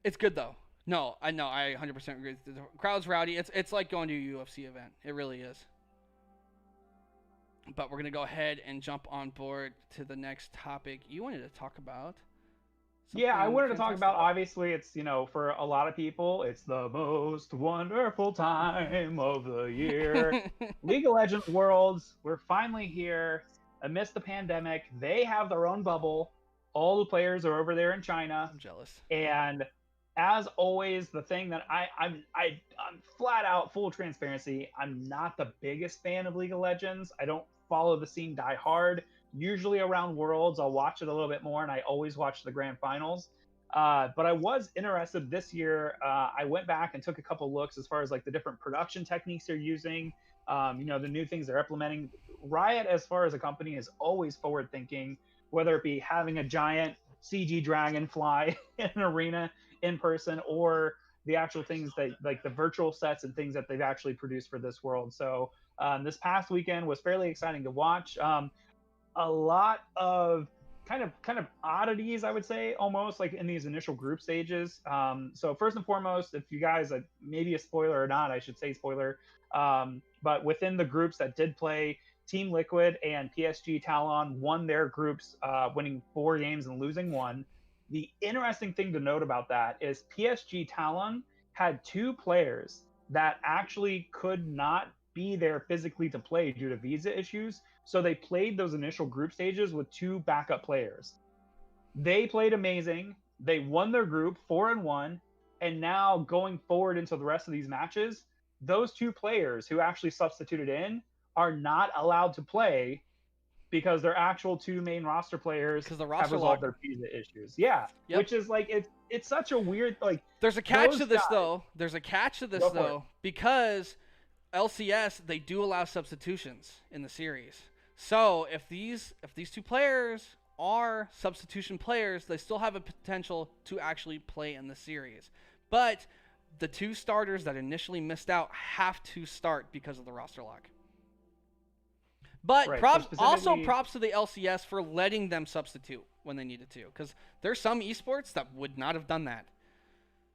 It's good though. No, I know. I 100% agree. The crowd's rowdy. It's like going to a UFC event. It really is. But we're going to go ahead and jump on board to the next topic. You wanted to talk about Yeah, I wanted to talk about, obviously, it's, for a lot of people, it's the most wonderful time of the year. League of Legends Worlds, we're finally here amidst the pandemic. They have their own bubble. All the players are over there in China. I'm jealous. And as always, the thing that I'm flat out full transparency, I'm not the biggest fan of League of Legends. I don't follow the scene die hard. Usually around Worlds, I'll watch it a little bit more, and I always watch the grand finals. But I was interested this year. I went back and took a couple looks as far as like the different production techniques they're using, the new things they're implementing. Riot, as far as a company, is always forward thinking, whether it be having a giant CG dragon fly in an arena in person or the actual things that like the virtual sets and things that they've actually produced for this world. So this past weekend was fairly exciting to watch. A lot of kind of oddities, I would say, almost like in these initial group stages. So first and foremost, if you guys, maybe a spoiler or not, I should say spoiler, but within the groups that did play, Team Liquid and PSG Talon won their groups, winning 4 games and losing 1. The interesting thing to note about that is PSG Talon had 2 players that actually could not be there physically to play due to visa issues. So they played those initial group stages with 2 backup players. They played amazing. They won their group 4-1. And now going forward into the rest of these matches, those 2 players who actually substituted in are not allowed to play because their actual 2 main roster players have resolved their visa issues. Yeah, yep. Which is like it's such a weird There's a catch to this though. Because LCS they do allow substitutions in the series. So if these two players are substitution players, they still have a potential to actually play in the series. But the two starters that initially missed out have to start because of the roster lock. But Right. props So also specifically, props to the LCS for letting them substitute when they needed to, because there's some esports that would not have done that.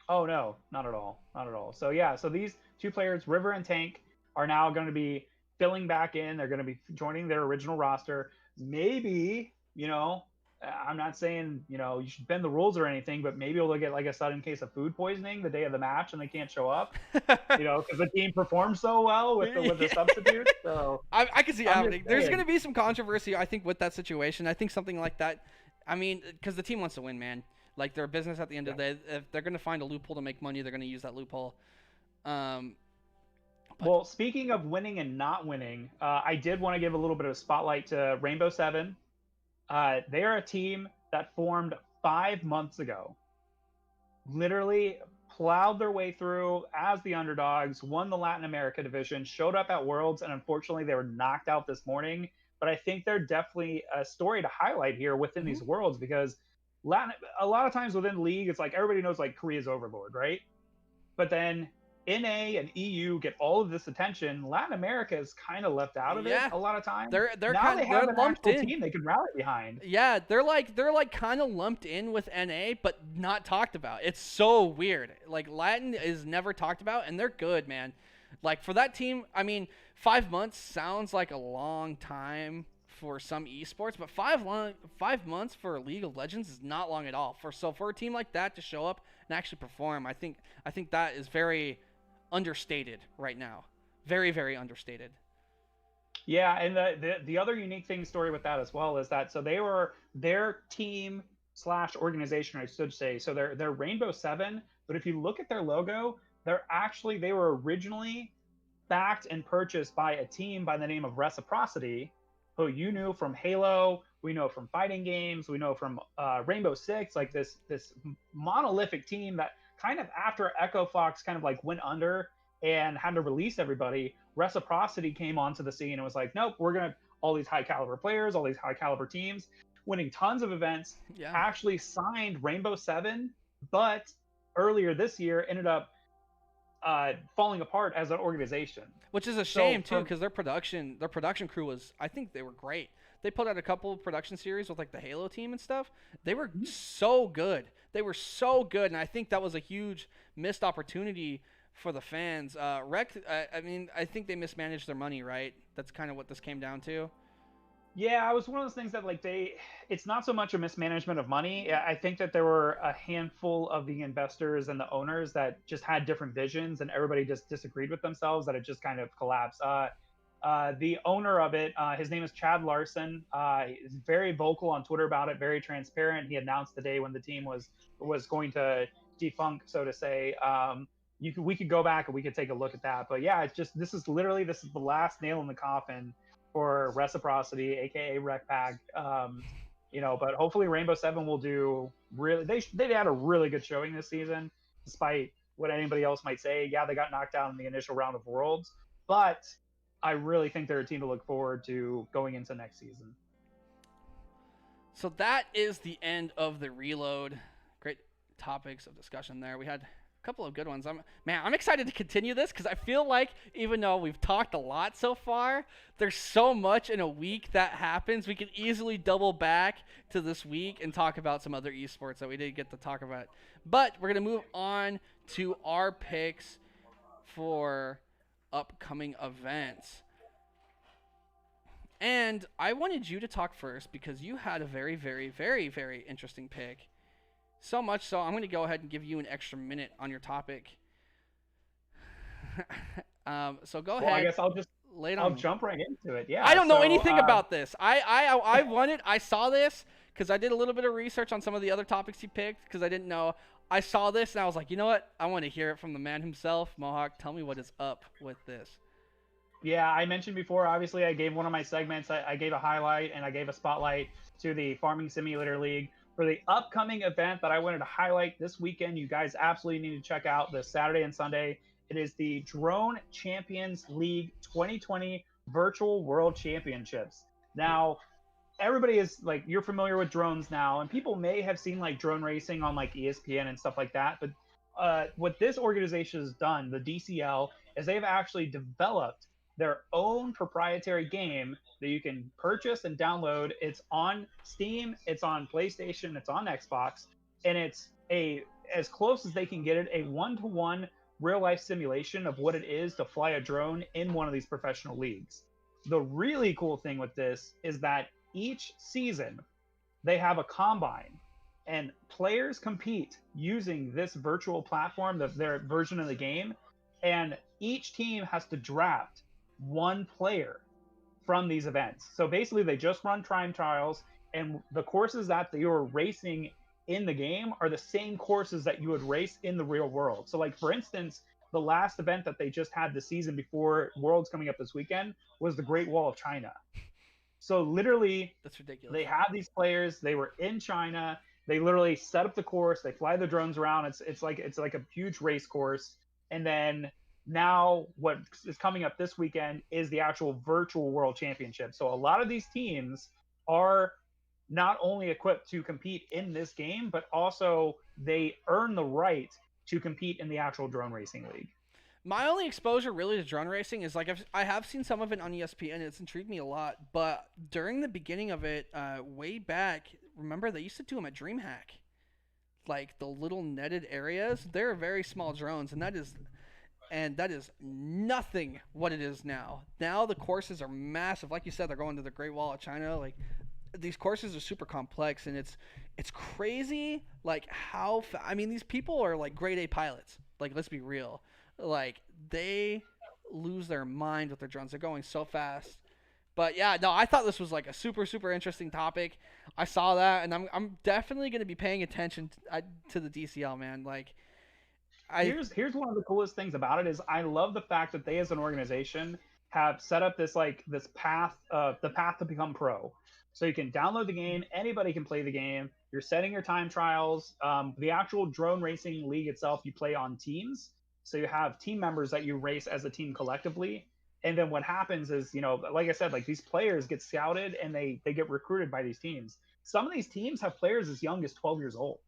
oh no, not at all, not at all. So yeah, so these two players, River and Tank, are now going to be filling back in. They're going to be joining their original roster. Maybe, I'm not saying you should bend the rules or anything, but maybe they'll get like a sudden case of food poisoning the day of the match and they can't show up. Because the team performed so well with the substitutes. So I can see it I'm happening. just There's saying. going to be some controversy, I think, with that situation. I think something like that. I mean, because the team wants to win, man. Like, they're a business at the end of the day. If they're going to find a loophole to make money, they're going to use that loophole. Well, speaking of winning and not winning, I did want to give a little bit of a spotlight to Rainbow Seven. They are a team that formed 5 months ago. Literally plowed their way through as the underdogs, won the Latin America division, showed up at Worlds, and unfortunately they were knocked out this morning. But I think they're definitely a story to highlight here within these Worlds, because a lot of times within the league, it's like everybody knows like Korea's overlord, right? But then NA and EU get all of this attention. Latin America is kind of left out of it a lot of times. They're now they have an lumped actual in. team they can rally behind. Yeah, they're like kind of lumped in with NA, but not talked about. It's so weird. Like, Latin is never talked about, and they're good, man. Like, for that team, I mean, 5 months sounds like a long time for some esports, but 5 months for League of Legends is not long at all. For a team like that to show up and actually perform, I think that is very understated right now. Very, very understated. Yeah, and the other unique story with that as well is that their team / organization, I should say. So they're Rainbow Seven, but if you look at their logo, they were originally backed and purchased by a team by the name of Reciprocity, who you knew from Halo, we know from fighting games, we know from Rainbow Six, like this monolithic team that kind of after Echo Fox kind of like went under and had to release everybody, Reciprocity came onto the scene and was like, nope, we're going to all these high caliber players, all these high caliber teams, winning tons of events, actually signed Rainbow Seven, but earlier this year ended up falling apart as an organization. Which is a shame, too, because their production crew was, I think they were great. They put out a couple of production series with like the Halo team and stuff. They were so good. They were so good, and I think that was a huge missed opportunity for the fans. Rec, I mean, I think they mismanaged their money, right? That's kind of what this came down to. Yeah, it was one of those things that like it's not so much a mismanagement of money. I think that there were a handful of the investors and the owners that just had different visions, and everybody just disagreed with themselves, that it just kind of collapsed. The owner of it, his name is Chad Larson. He's very vocal on Twitter about it, very transparent. He announced the day when the team was going to defunct, so to say. We could go back and we could take a look at that. But yeah, this is the last nail in the coffin for Reciprocity, aka RecPack. But hopefully Rainbow Seven will do really. They had a really good showing this season, despite what anybody else might say. Yeah, they got knocked out in the initial round of Worlds, but I really think they're a team to look forward to going into next season. So that is the end of the reload. Great topics of discussion there. We had a couple of good ones. I'm excited to continue this, because I feel like even though we've talked a lot so far, there's so much in a week that happens. We could easily double back to this week and talk about some other esports that we didn't get to talk about. But we're going to move on to our picks for upcoming events. And I wanted you to talk first because you had a very, very, very, very interesting pick. So much so, I'm going to go ahead and give you an extra minute on your topic. So go ahead. I guess I'll jump right into it. Yeah. I don't know anything about this. I wanted. I saw this because I did a little bit of research on some of the other topics he picked because I didn't know. I saw this and I was like, you know what? I want to hear it from the man himself. Mohawk, tell me what is up with this. Yeah, I mentioned before, obviously, I gave one of my segments, I gave a highlight and I gave a spotlight to the Farming Simulator League. For the upcoming event that I wanted to highlight this weekend, you guys absolutely need to check out this Saturday and Sunday. It is the Drone Champions League 2020 Virtual World Championships. Now, everybody is like, you're familiar with drones now, and people may have seen like drone racing on like ESPN and stuff like that. But what this organization has done, the DCL, is they've actually developed their own proprietary game that you can purchase and download. It's on Steam, it's on PlayStation, it's on Xbox, and it's as close as they can get it, a one-to-one real life simulation of what it is to fly a drone in one of these professional leagues. The really cool thing with this is that each season they have a combine, and players compete using this virtual platform, their version of the game, and each team has to draft one player from these events. So basically they just run time trials, and the courses that you're racing in the game are the same courses that you would race in the real world. So like, for instance, the last event that they just had the season before Worlds coming up this weekend was the Great Wall of China. So literally, that's ridiculous. They have these players. They were in China. They literally set up the course. They fly the drones around. It's like a huge race course. And then now what is coming up this weekend is the actual virtual world championship. So a lot of these teams are not only equipped to compete in this game, but also they earn the right to compete in the actual drone racing league. My only exposure really to drone racing is like I have seen some of it on ESPN. It's intrigued me a lot. But during the beginning of it, way back, remember they used to do them at DreamHack, like the little netted areas. They're very small drones, and that is nothing what it is now. Now the courses are massive. Like you said, they're going to the Great Wall of China. Like these courses are super complex, and it's crazy. Like how I mean, these people are like grade A pilots. Like let's be real. Like they lose their mind with their drones. They're going so fast. But yeah, no, I thought this was like a super, super interesting topic. I saw that, and I'm definitely going to be paying attention to the DCL, man. Like, here's one of the coolest things about it is I love the fact that they as an organization have set up this path, the path to become pro. So you can download the game, anybody can play the game. You're setting your time trials. The actual drone racing league itself, you play on teams. So you have team members that you race as a team collectively. And then what happens is, like I said, like these players get scouted and they get recruited by these teams. Some of these teams have players as young as 12 years old.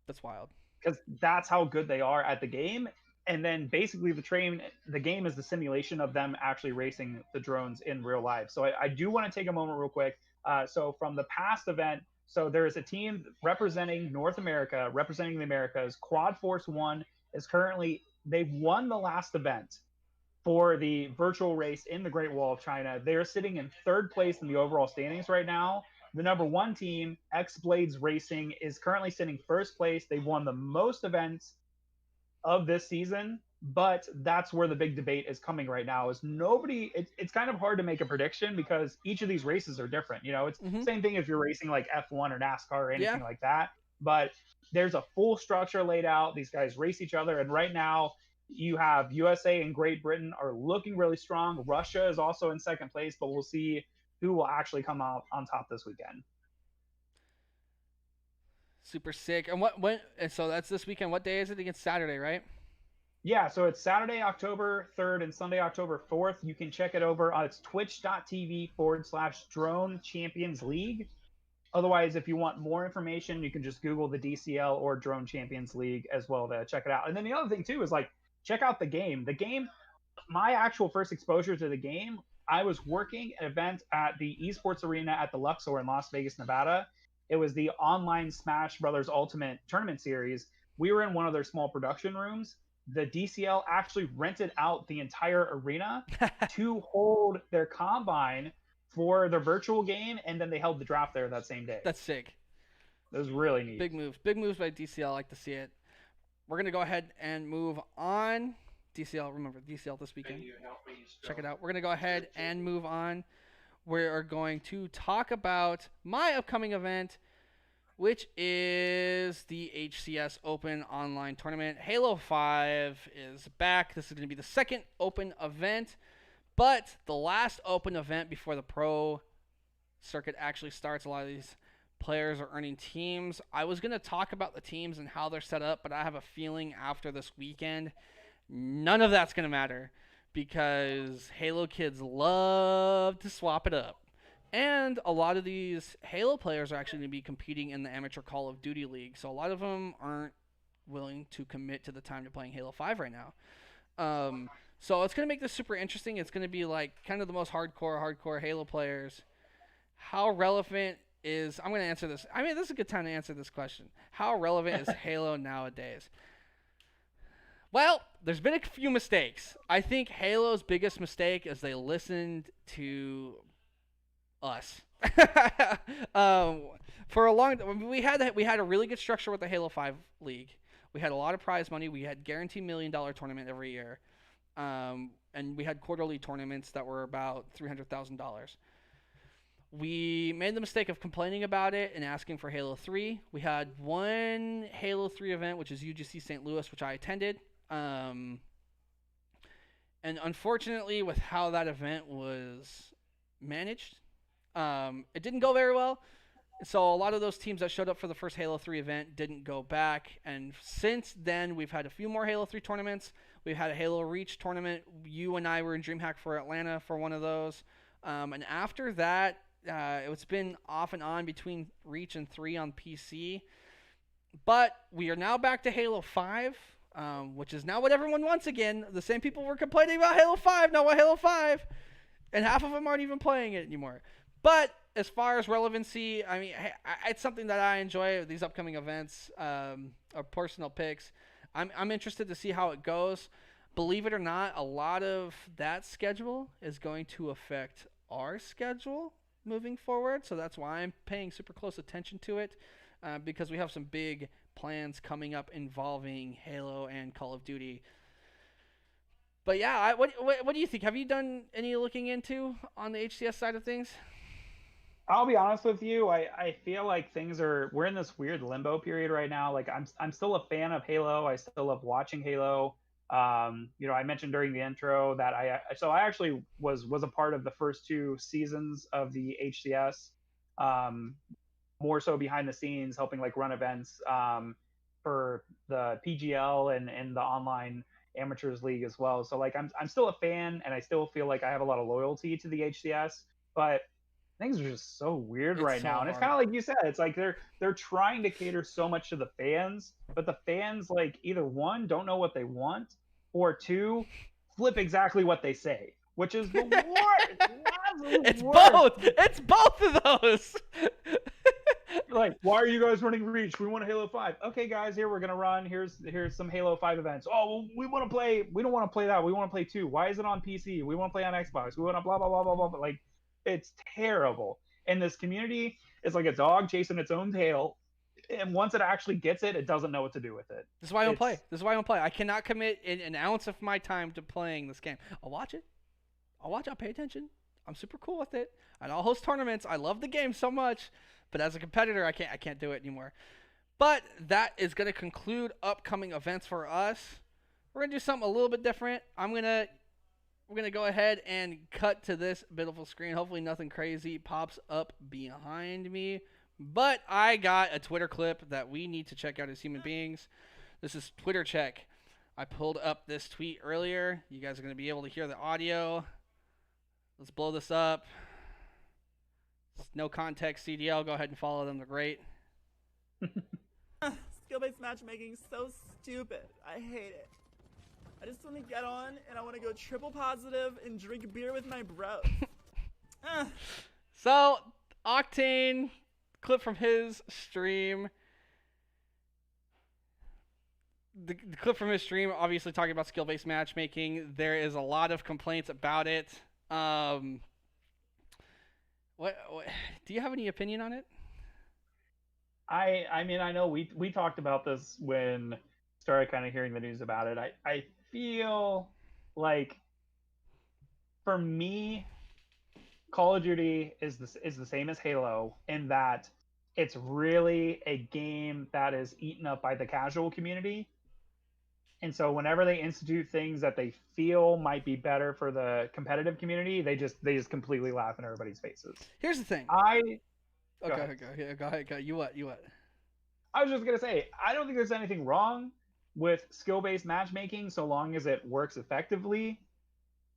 That's wild. Because that's how good they are at the game. And then basically the game is the simulation of them actually racing the drones in real life. So I do want to take a moment real quick. So from the past event, so there is a team representing North America, representing the Americas. Quad Force One is currently, they've won the last event for the virtual race in the Great Wall of China. They're sitting in third place in the overall standings right now. The number one team, X Blades Racing, is currently sitting first place. They've won the most events of this season, but that's where the big debate is coming right now. Is it's kind of hard to make a prediction because each of these races are different. It's the same thing if you're racing like F1 or NASCAR or anything like that. But there's a full structure laid out. These guys race each other. And right now you have USA and Great Britain are looking really strong. Russia is also in second place, but we'll see who will actually come out on top this weekend. Super sick. And so that's this weekend. What day is it? Against Saturday, right? Yeah, so it's Saturday, October 3rd and Sunday, October 4th. You can check it over. It's twitch.tv/Drone Champions League. Otherwise, if you want more information, you can just Google the DCL or Drone Champions League as well to check it out. And then the other thing, too, is check out the game. The game, my actual first exposure to the game, I was working an event at the esports arena at the Luxor in Las Vegas, Nevada. It was the online Smash Brothers Ultimate Tournament Series. We were in one of their small production rooms. The DCL actually rented out the entire arena to hold their combine for their virtual game, and then they held the draft there that same day. That's sick. It was really neat. Big moves by DCL. I like to see it. We're going to go ahead and move on. DCL, remember, DCL this weekend. Check it out. We're going to go ahead and move on. We are going to talk about my upcoming event, which is the HCS Open Online Tournament. Halo 5 is back. This is going to be the second open event, but the last open event before the pro circuit actually starts. A lot of these players are earning teams. I was going to talk about the teams and how they're set up, but I have a feeling after this weekend, none of that's going to matter because Halo kids love to swap it up. And a lot of these Halo players are actually going to be competing in the amateur Call of Duty League. So a lot of them aren't willing to commit to the time to playing Halo 5 right now. So it's going to make this super interesting. It's going to be like kind of the most hardcore Halo players. How relevant is... I'm going to answer this. I mean, this is a good time to answer this question. How relevant is Halo nowadays? Well, there's been a few mistakes. I think Halo's biggest mistake is they listened to us. For a long we had a really good structure with the Halo 5 league. We had a lot of prize money. We had guaranteed $1 million tournament every year. And we had quarterly tournaments that were about $300,000. We made the mistake of complaining about it and asking for Halo 3. We had one Halo 3 event, which is UGC St. Louis, which I attended. And unfortunately, with how that event was managed, it didn't go very well. So a lot of those teams that showed up for the first Halo 3 event didn't go back. And since then, we've had a few more Halo 3 tournaments. We've had a Halo Reach tournament. You and I were in DreamHack for Atlanta for one of those. And after that, it's been off and on between Reach and 3 on PC. But we are now back to Halo 5, which is now what everyone wants again. The same people were complaining about Halo 5 now want Halo 5. And half of them aren't even playing it anymore. But as far as relevancy, I mean, it's something that I enjoy, these upcoming events, or personal picks. I'm interested to see how it goes. Believe it or not, a lot of that schedule is going to affect our schedule moving forward. So that's why I'm paying super close attention to it, because we have some big plans coming up involving Halo and Call of Duty. But yeah, what do you think? Have you done any looking into on the HCS side of things? I'll be honest with you. I feel like we're in this weird limbo period right now. Like I'm still a fan of Halo. I still love watching Halo. I mentioned during the intro that I actually was a part of the first 2 seasons of the HCS. More so behind the scenes, helping like run events for the PGL and the online amateurs league as well. So like I'm still a fan, and I still feel like I have a lot of loyalty to the HCS, but things are just so weird right now. And it's kind of like you said, it's like they're trying to cater so much to the fans, but the fans, like, either one, don't know what they want, or two, flip exactly what they say, which is the worst. It's both. It's both of those. Like, why are you guys running Reach? We want a Halo 5. Okay, guys, here we're gonna run. Here's some Halo 5 events. Oh, well, we want to play. We don't want to play that. We want to play 2. Why is it on PC? We want to play on Xbox. We want to blah blah blah blah blah. Like, it's terrible. And this community is like a dog chasing its own tail. And once it actually gets it, it doesn't know what to do with it. This is why I don't play. I cannot commit an ounce of my time to playing this game. I'll watch it. I'll pay attention. I'm super cool with it. And I'll host tournaments. I love the game so much. But as a competitor, I can't do it anymore. But that is going to conclude upcoming events for us. We're going to do something a little bit different. We're going to go ahead and cut to this beautiful screen. Hopefully nothing crazy pops up behind me. But I got a Twitter clip that we need to check out as human beings. This is Twitter Check. I pulled up this tweet earlier. You guys are going to be able to hear the audio. Let's blow this up. It's no context CDL. Go ahead and follow them. They're great. Skill-based matchmaking is so stupid. I hate it. I just want to get on and I want to go triple positive and drink beer with my bros. So, Octane, clip from his stream. The clip from his stream, obviously talking about skill-based matchmaking. There is a lot of complaints about it. What do you have any opinion on it? I mean, I know we talked about this when started kind of hearing the news about it. I feel like, for me, Call of Duty is the same as Halo in that it's really a game that is eaten up by the casual community. And so whenever they institute things that they feel might be better for the competitive community, they just completely laugh in everybody's faces. Here's the thing. Go ahead. You what? I was just gonna say, I don't think there's anything wrong with skill-based matchmaking so long as it works effectively.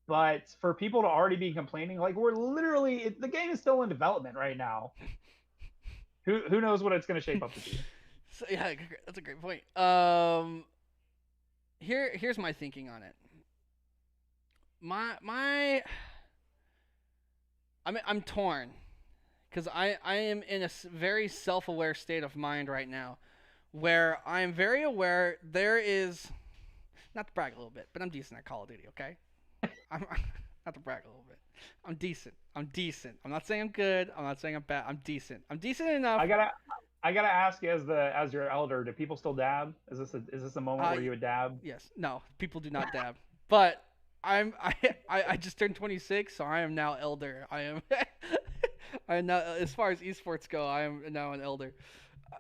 But for people to already be complaining, like we're literally the game is still in development right now. Who knows what it's going to shape up to be? So, yeah, that's a great point. Here's my thinking on it. I'm torn because I am in a very self-aware state of mind right now, where I am very aware there is, not to brag a little bit, but I'm decent at Call of Duty. Okay, I'm not to brag a little bit. I'm decent. I'm not saying I'm good. I'm not saying I'm bad. I'm decent. I'm decent enough. I gotta ask you as your elder, do people still dab? Is this a moment where you would dab? Yes. No, people do not dab. But I just turned 26, so I am now elder. I am I am now, as far as esports go, I am now an elder.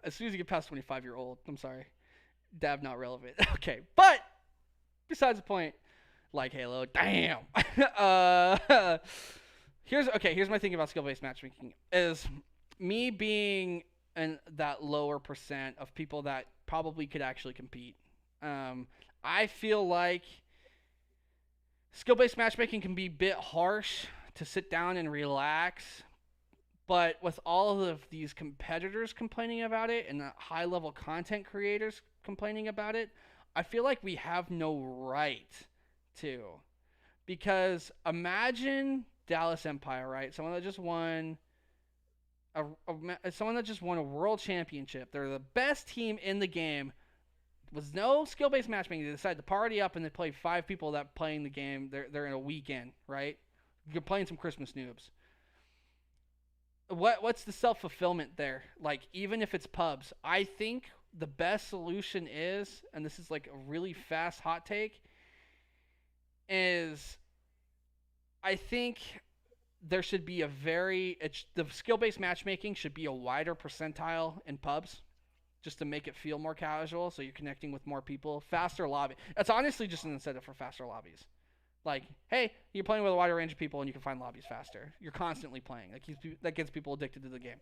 As soon as you get past 25, you're old. I'm sorry. Dab not relevant. Okay, but besides the point, like Halo, damn. Here's my thing about skill-based matchmaking is me being in that lower percent of people that probably could actually compete. I feel like skill-based matchmaking can be a bit harsh to sit down and relax, but with all of these competitors complaining about it and the high-level content creators complaining about it, I feel like we have no right to. Because imagine Dallas Empire, right? Someone that just won a world championship. They're the best team in the game. Was no skill-based matchmaking. They decide to party up and they play 5 people that playing the game. They're in a weekend, right? You're playing some Christmas noobs. What's the self-fulfillment there? Like, even if it's pubs, I think the best solution is, and this is like a really fast hot take, is I think there should be the skill-based matchmaking should be a wider percentile in pubs, just to make it feel more casual, so you're connecting with more people. Faster lobby. It's honestly just an incentive for faster lobbies. Like, hey, you're playing with a wider range of people and you can find lobbies faster. You're constantly playing. That gets people addicted to the game.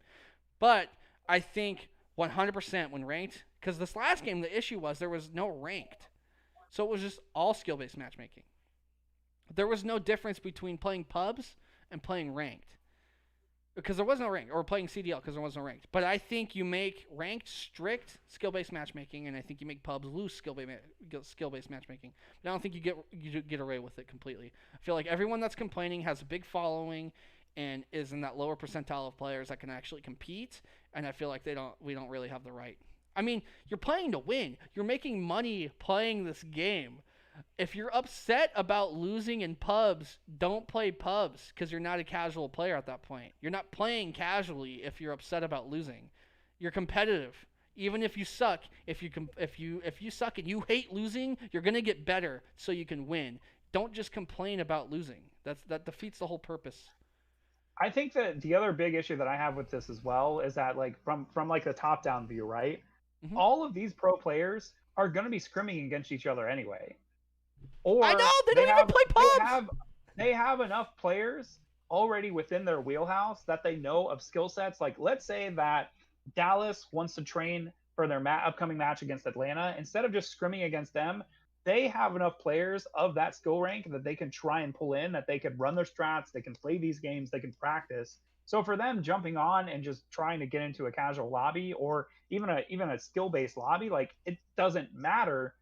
But I think 100% when ranked, because this last game, the issue was there was no ranked. So it was just all skill-based matchmaking. There was no difference between playing pubs and playing ranked. Because there was no ranked, or playing Cdl because there was no ranked. But I think you make ranked strict skill-based matchmaking, and I think you make pubs loose skill-based matchmaking. But I don't think you get away with it completely. I feel like everyone that's complaining has a big following and is in that lower percentile of players that can actually compete, and I feel like we don't really have the right. I mean, you're playing to win. You're making money playing this game. If you're upset about losing in pubs, don't play pubs because you're not a casual player at that point. You're not playing casually if you're upset about losing. You're competitive. Even if you suck, if you suck and you hate losing, you're going to get better so you can win. Don't just complain about losing. That defeats the whole purpose. I think that the other big issue that I have with this as well is that, like, from like the top down view, right? Mm-hmm. All of these pro players are going to be scrimming against each other anyway. Or I know they don't even play pubs. They have enough players already within their wheelhouse that they know of skill sets. Like, let's say that Dallas wants to train for their upcoming match against Atlanta. Instead of just scrimming against them, they have enough players of that skill rank that they can try and pull in, that they could run their strats, they can play these games, they can practice. So for them jumping on and just trying to get into a casual lobby or even a skill-based lobby, like, it doesn't matter,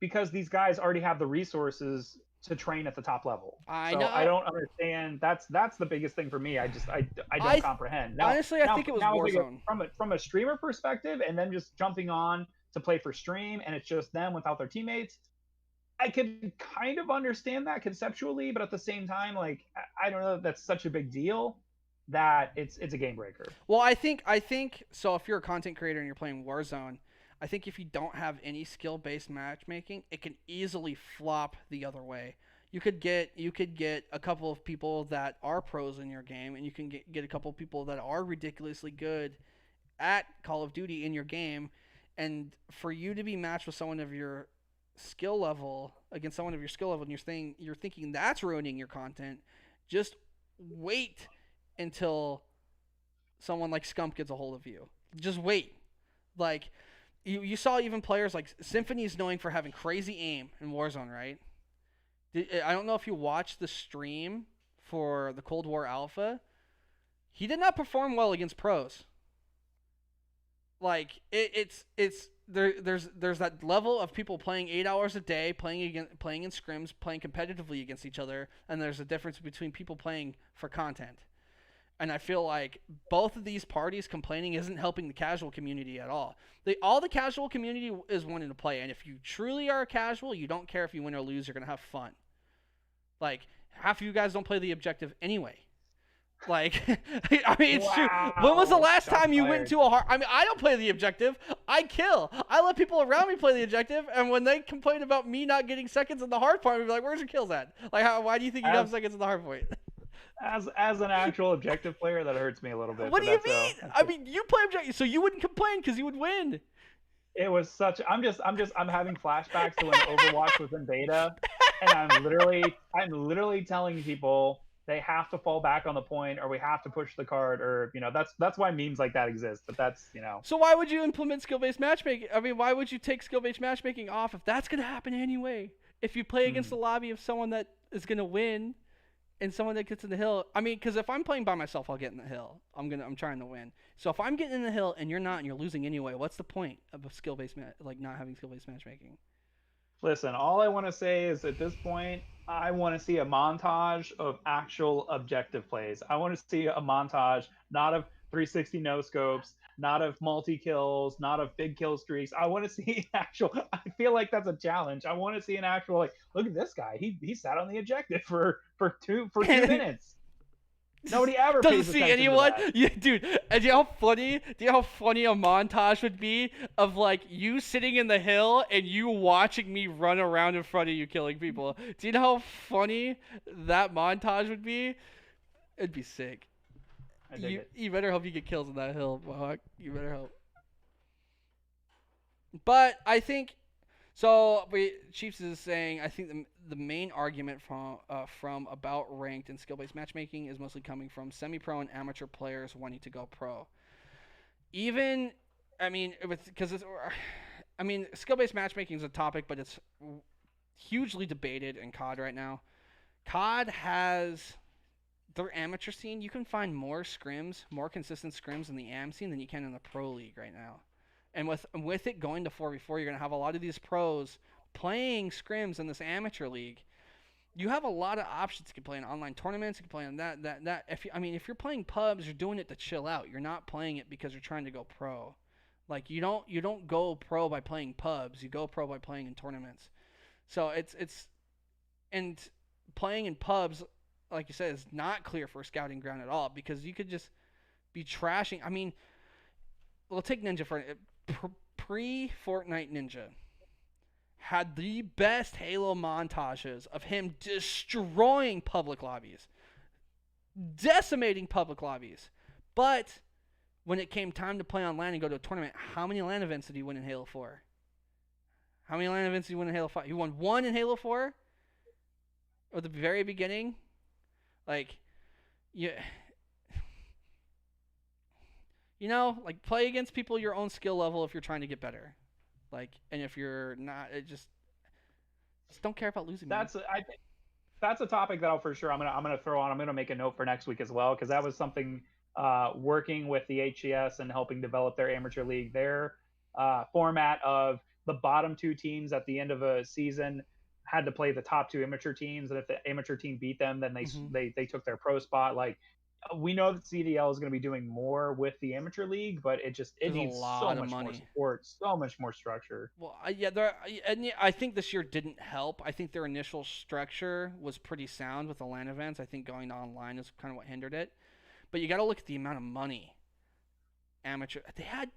because these guys already have the resources to train at the top level. I don't understand. That's the biggest thing for me. I don't comprehend. Now, honestly, I think it was Warzone. From a streamer perspective, and then just jumping on to play for stream, and it's just them without their teammates. I could kind of understand that conceptually, but at the same time, like, I don't know if that's such a big deal that it's a game breaker. Well, I think so. If you're a content creator and you're playing Warzone, I think if you don't have any skill-based matchmaking, it can easily flop the other way. You could get a couple of people that are pros in your game, and you can get a couple of people that are ridiculously good at Call of Duty in your game, and for you to be matched with someone of your skill level against someone of your skill level, and you're thinking that's ruining your content, just wait until someone like Scump gets a hold of you. Just wait. Like, you saw even players like Symphony's known for having crazy aim in Warzone, right? I don't know if you watched the stream for the Cold War Alpha. He did not perform well against pros. Like there's that level of people playing 8 hours a day, playing in scrims, playing competitively against each other, and there's a difference between people playing for content. And I feel like both of these parties complaining isn't helping the casual community at all. All the casual community is wanting to play, and if you truly are a casual, you don't care if you win or lose, you're gonna have fun. Like half of you guys don't play the objective anyway. Like, I mean, it's true. When was the last time you went to a hard? I mean, I don't play the objective. I kill. I let people around me play the objective, and when they complain about me not getting seconds in the hard point, I'm like, "Where's your kills at? Like, why do you think you have seconds in the hard point?" As an actual objective player, that hurts me a little bit. What do you mean? I mean, you play objective, so you wouldn't complain because you would win. It was such. I'm having flashbacks to when Overwatch was in beta, and I'm literally telling people they have to fall back on the point, or we have to push the card, or that's why memes like that exist. But that's. So why would you implement skill-based matchmaking? I mean, why would you take skill-based matchmaking off if that's gonna happen anyway? If you play against the lobby of someone that is gonna win, and someone that gets in the hill, I mean, because if I'm playing by myself, I'll get in the hill. I'm trying to win. So if I'm getting in the hill and you're not, and you're losing anyway, what's the point of a skill-based not having skill-based matchmaking? Listen, all I want to say is at this point, I want to see a montage of actual objective plays. I want to see a montage, not of 360 no scopes, not of multi kills, not of big kill streaks. I want to see actual. I feel like that's a challenge. I want to see an actual look at this guy. He sat on the objective for 2 minutes. Nobody ever doesn't pays see attention anyone. to that. Yeah, dude. And do you know how funny a montage would be of like you sitting in the hill and you watching me run around in front of you killing people? Do you know how funny that montage would be? It'd be sick. You better hope you get kills in that hill, Mohawk. You better hope. But I think so. Chiefs is saying I think the main argument from about ranked and skill-based matchmaking is mostly coming from semi-pro and amateur players wanting to go pro. Even, I mean, skill-based matchmaking is a topic, but it's hugely debated in COD right now. COD has their amateur scene. You can find more consistent scrims in the AM scene than you can in the pro league right now. And with it going to 4v4, you're going to have a lot of these pros playing scrims in this amateur league. You have a lot of options. You can play in online tournaments. You can play on that. If you're playing pubs, you're doing it to chill out. You're not playing it because you're trying to go pro. Like you don't go pro by playing pubs. You go pro by playing in tournaments. So and playing in pubs, like you said, is not clear for a scouting ground at all because you could just be trashing. I mean, we'll take Ninja for pre-Fortnite Ninja had the best Halo montages of him destroying public lobbies, decimating public lobbies. But when it came time to play on LAN and go to a tournament, how many LAN events did he win in Halo 4? How many LAN events did he win in Halo 5? He won 1 in Halo 4 at the very beginning. Like, play against people your own skill level if you're trying to get better. Like, and if you're not, just don't care about losing. I think that's a topic that I'm gonna throw on. I'm gonna make a note for next week as well because that was something working with the HCS and helping develop their amateur league. Their format of the bottom 2 teams at the end of a season had to play the top 2 amateur teams, and if the amateur team beat them, then they took their pro spot. Like, we know that CDL is going to be doing more with the amateur league, but it needs so much more support, so much more structure. Well, I think this year didn't help. I think their initial structure was pretty sound with the LAN events. I think going online is kind of what hindered it. But you got to look at the amount of money they had.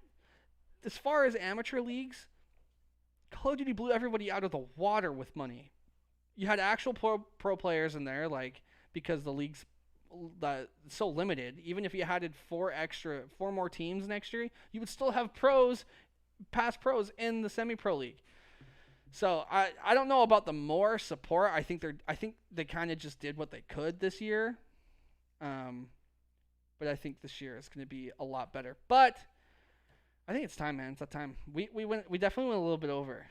As far as amateur leagues, Call of Duty blew everybody out of the water with money. You had actual pro players in there, like, because the league's so limited. Even if you added 4 more teams next year, you would still have past pros in the semi-pro league. So I don't know about the more support. I think they kind of just did what they could this year. But I think this year is going to be a lot better. But I think it's time, man. It's that time. We definitely went a little bit over.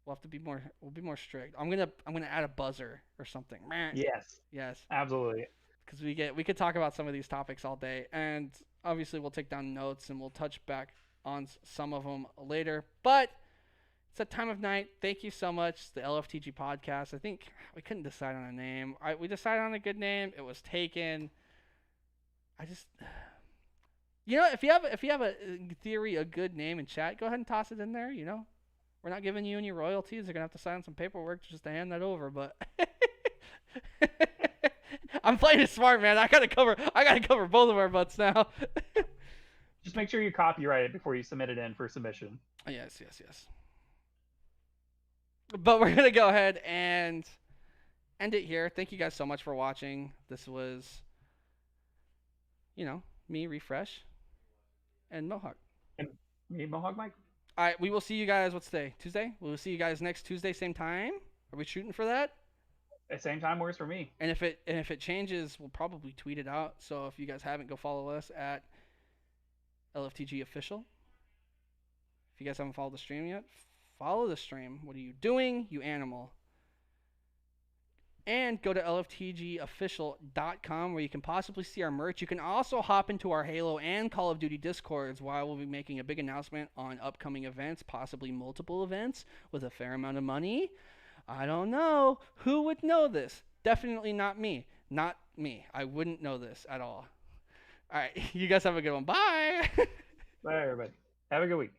We'll have to be more. We'll be more strict. I'm gonna add a buzzer or something. Yes. Yes. Absolutely. Because we could talk about some of these topics all day, and obviously we'll take down notes and we'll touch back on some of them later. But it's that time of night. Thank you so much, the LFTG podcast. I think we couldn't decide on a name. We decided on a good name. It was taken. I just, if you have a in theory, a good name in chat, go ahead and toss it in there. We're not giving you any royalties. They're gonna have to sign some paperwork just to hand that over. But I'm playing it smart, man. I gotta cover both of our butts now. Just make sure you copyright it before you submit it in for submission. Yes. But we're gonna go ahead and end it here. Thank you guys so much for watching. This was, me, Refresh, and Mohawk. And me, Mohawkmike. All right, we will see you guys. What's today? Tuesday. We will see you guys next Tuesday, same time. Are we shooting for that? At same time works for me. And if it changes, we'll probably tweet it out. So if you guys haven't, go follow us at LFTG Official. If you guys haven't followed the stream yet, follow the stream. What are you doing, you animal? And go to LFTGofficial.com where you can possibly see our merch. You can also hop into our Halo and Call of Duty Discords while we'll be making a big announcement on upcoming events, possibly multiple events with a fair amount of money. I don't know. Who would know this? Definitely not me. Not me. I wouldn't know this at all. All right. You guys have a good one. Bye. Bye, everybody. Have a good week.